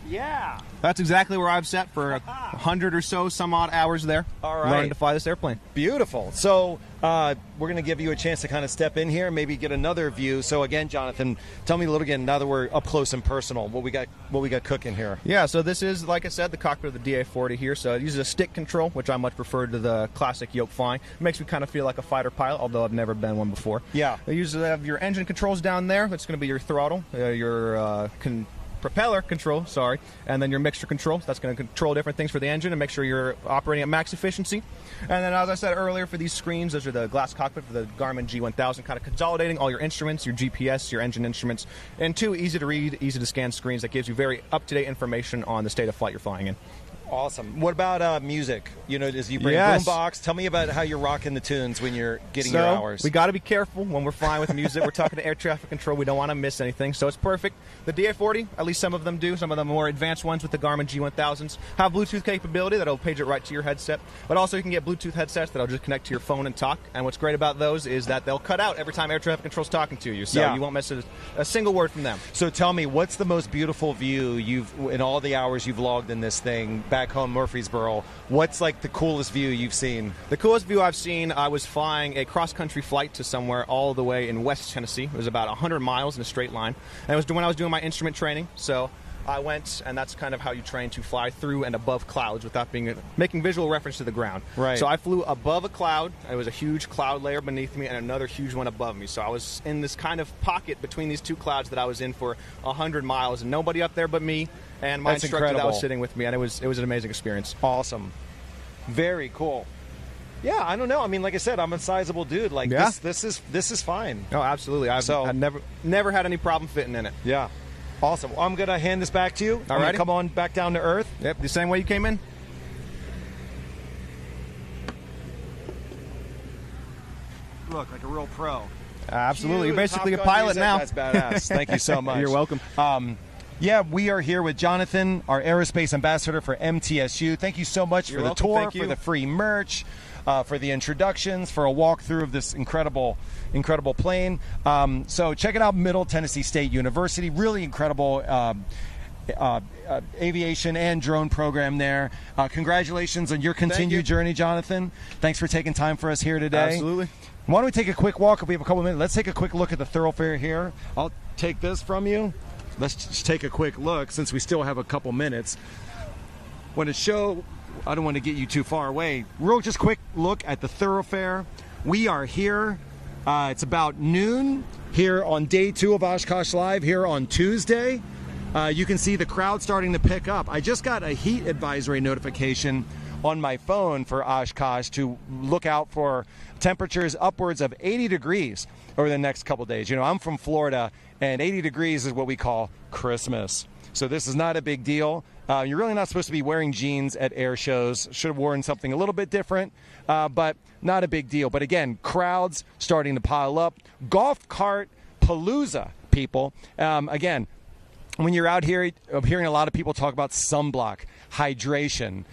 Yeah. That's exactly where I've sat for 100 or so some odd hours there. All right. Learning to fly this airplane. Beautiful. So we're going to give you a chance to kind of step in here and maybe get another view. So again, Jonathan, tell me a little again, now that we're up close and personal, what we got cooking here. Yeah, so this is, like I said, the cockpit of the DA-40 here. So it uses a stick control, which I much prefer to the classic yoke flying. It makes me kind of feel like a fighter pilot, although I've never been one before. Yeah. You usually have your engine controls down there. That's going to be your throttle, your propeller control, and then your mixture control. That's going to control different things for the engine and make sure you're operating at max efficiency. And then, as I said earlier, for these screens, those are the glass cockpit for the Garmin G1000, kind of consolidating all your instruments, your GPS, your engine instruments, and 2 easy to read, easy to scan screens that gives you very up-to-date information on the state of flight you're flying in. Awesome. What about music? You know, as you bring a boombox, tell me about how you're rocking the tunes when you're getting your hours. We got to be careful when we're flying with music. We're talking to air traffic control. We don't want to miss anything, so it's perfect. The DA-40, at least some of them do. Some of the more advanced ones with the Garmin G1000s have Bluetooth capability that'll page it right to your headset. But also you can get Bluetooth headsets that'll just connect to your phone and talk. And what's great about those is that they'll cut out every time air traffic control's talking to you, so you won't miss a single word from them. So tell me, what's the most beautiful view in all the hours you've logged in this thing back home, Murfreesboro? What's like the coolest view you've seen? The coolest view I've seen, I was flying a cross-country flight to somewhere all the way in West Tennessee. It was about 100 miles in a straight line. And it was when I was doing my instrument training. So I went, and that's kind of how you train to fly through and above clouds without making visual reference to the ground. Right. So I flew above a cloud. There was a huge cloud layer beneath me and another huge one above me. So I was in this kind of pocket between these 2 clouds that I was in for 100 miles, and nobody up there but me and my instructor that was sitting with me, and it was an amazing experience. Awesome. Very cool. Yeah, I don't know. I mean, like I said, I'm a sizable dude. Like Yeah. this is fine. Oh, absolutely. I've never had any problem fitting in it. Yeah. Awesome. Well, I'm going to hand this back to you. I'm going Alrighty. to come on back down to earth. Yep, the same way you came in. Look, like a real pro. Absolutely. Cue You're basically a Top Gun pilot music. now. That's badass. Thank you so much. You're welcome. Yeah, we are here with Jonathan, our aerospace ambassador for MTSU. Thank you so much You're for the welcome. tour, Thank you. for the free merch, for the introductions, for a walkthrough of this incredible plane. So check it out, Middle Tennessee State University. Really incredible aviation and drone program there. Congratulations on your continued journey, Jonathan. Thanks for taking time for us here today. Absolutely. Why don't we take a quick walk? If we have a couple minutes, let's take a quick look at the thoroughfare here. I'll take this from you. Let's just take a quick look since we still have a couple minutes. Want to show, I don't want to get you too far away. Real just quick look at the thoroughfare. We are here. It's about noon here on day 2 of Oshkosh Live here on Tuesday. You can see the crowd starting to pick up. I just got a heat advisory notification on my phone for Oshkosh to look out for temperatures upwards of 80 degrees over the next couple days. You know, I'm from Florida, and 80 degrees is what we call Christmas. So this is not a big deal. You're really not supposed to be wearing jeans at air shows. Should have worn something a little bit different, but not a big deal. But again, crowds starting to pile up. Golf cart palooza, people. Again, when you're out here, I'm hearing a lot of people talk about sunblock, hydration.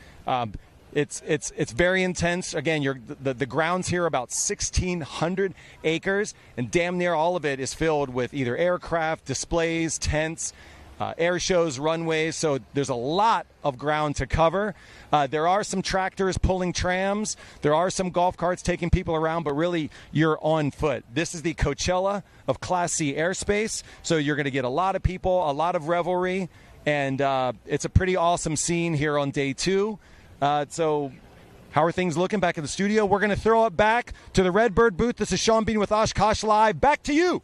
It's very intense. Again, the grounds here are about 1,600 acres, and damn near all of it is filled with either aircraft, displays, tents, air shows, runways. So there's a lot of ground to cover. There are some tractors pulling trams. There are some golf carts taking people around, but really you're on foot. This is the Coachella of Class C airspace. So you're going to get a lot of people, a lot of revelry, and it's a pretty awesome scene here on day 2. So how are things looking back in the studio? We're going to throw it back to the Redbird booth. This is Sean Bean with Oshkosh Live. Back to you.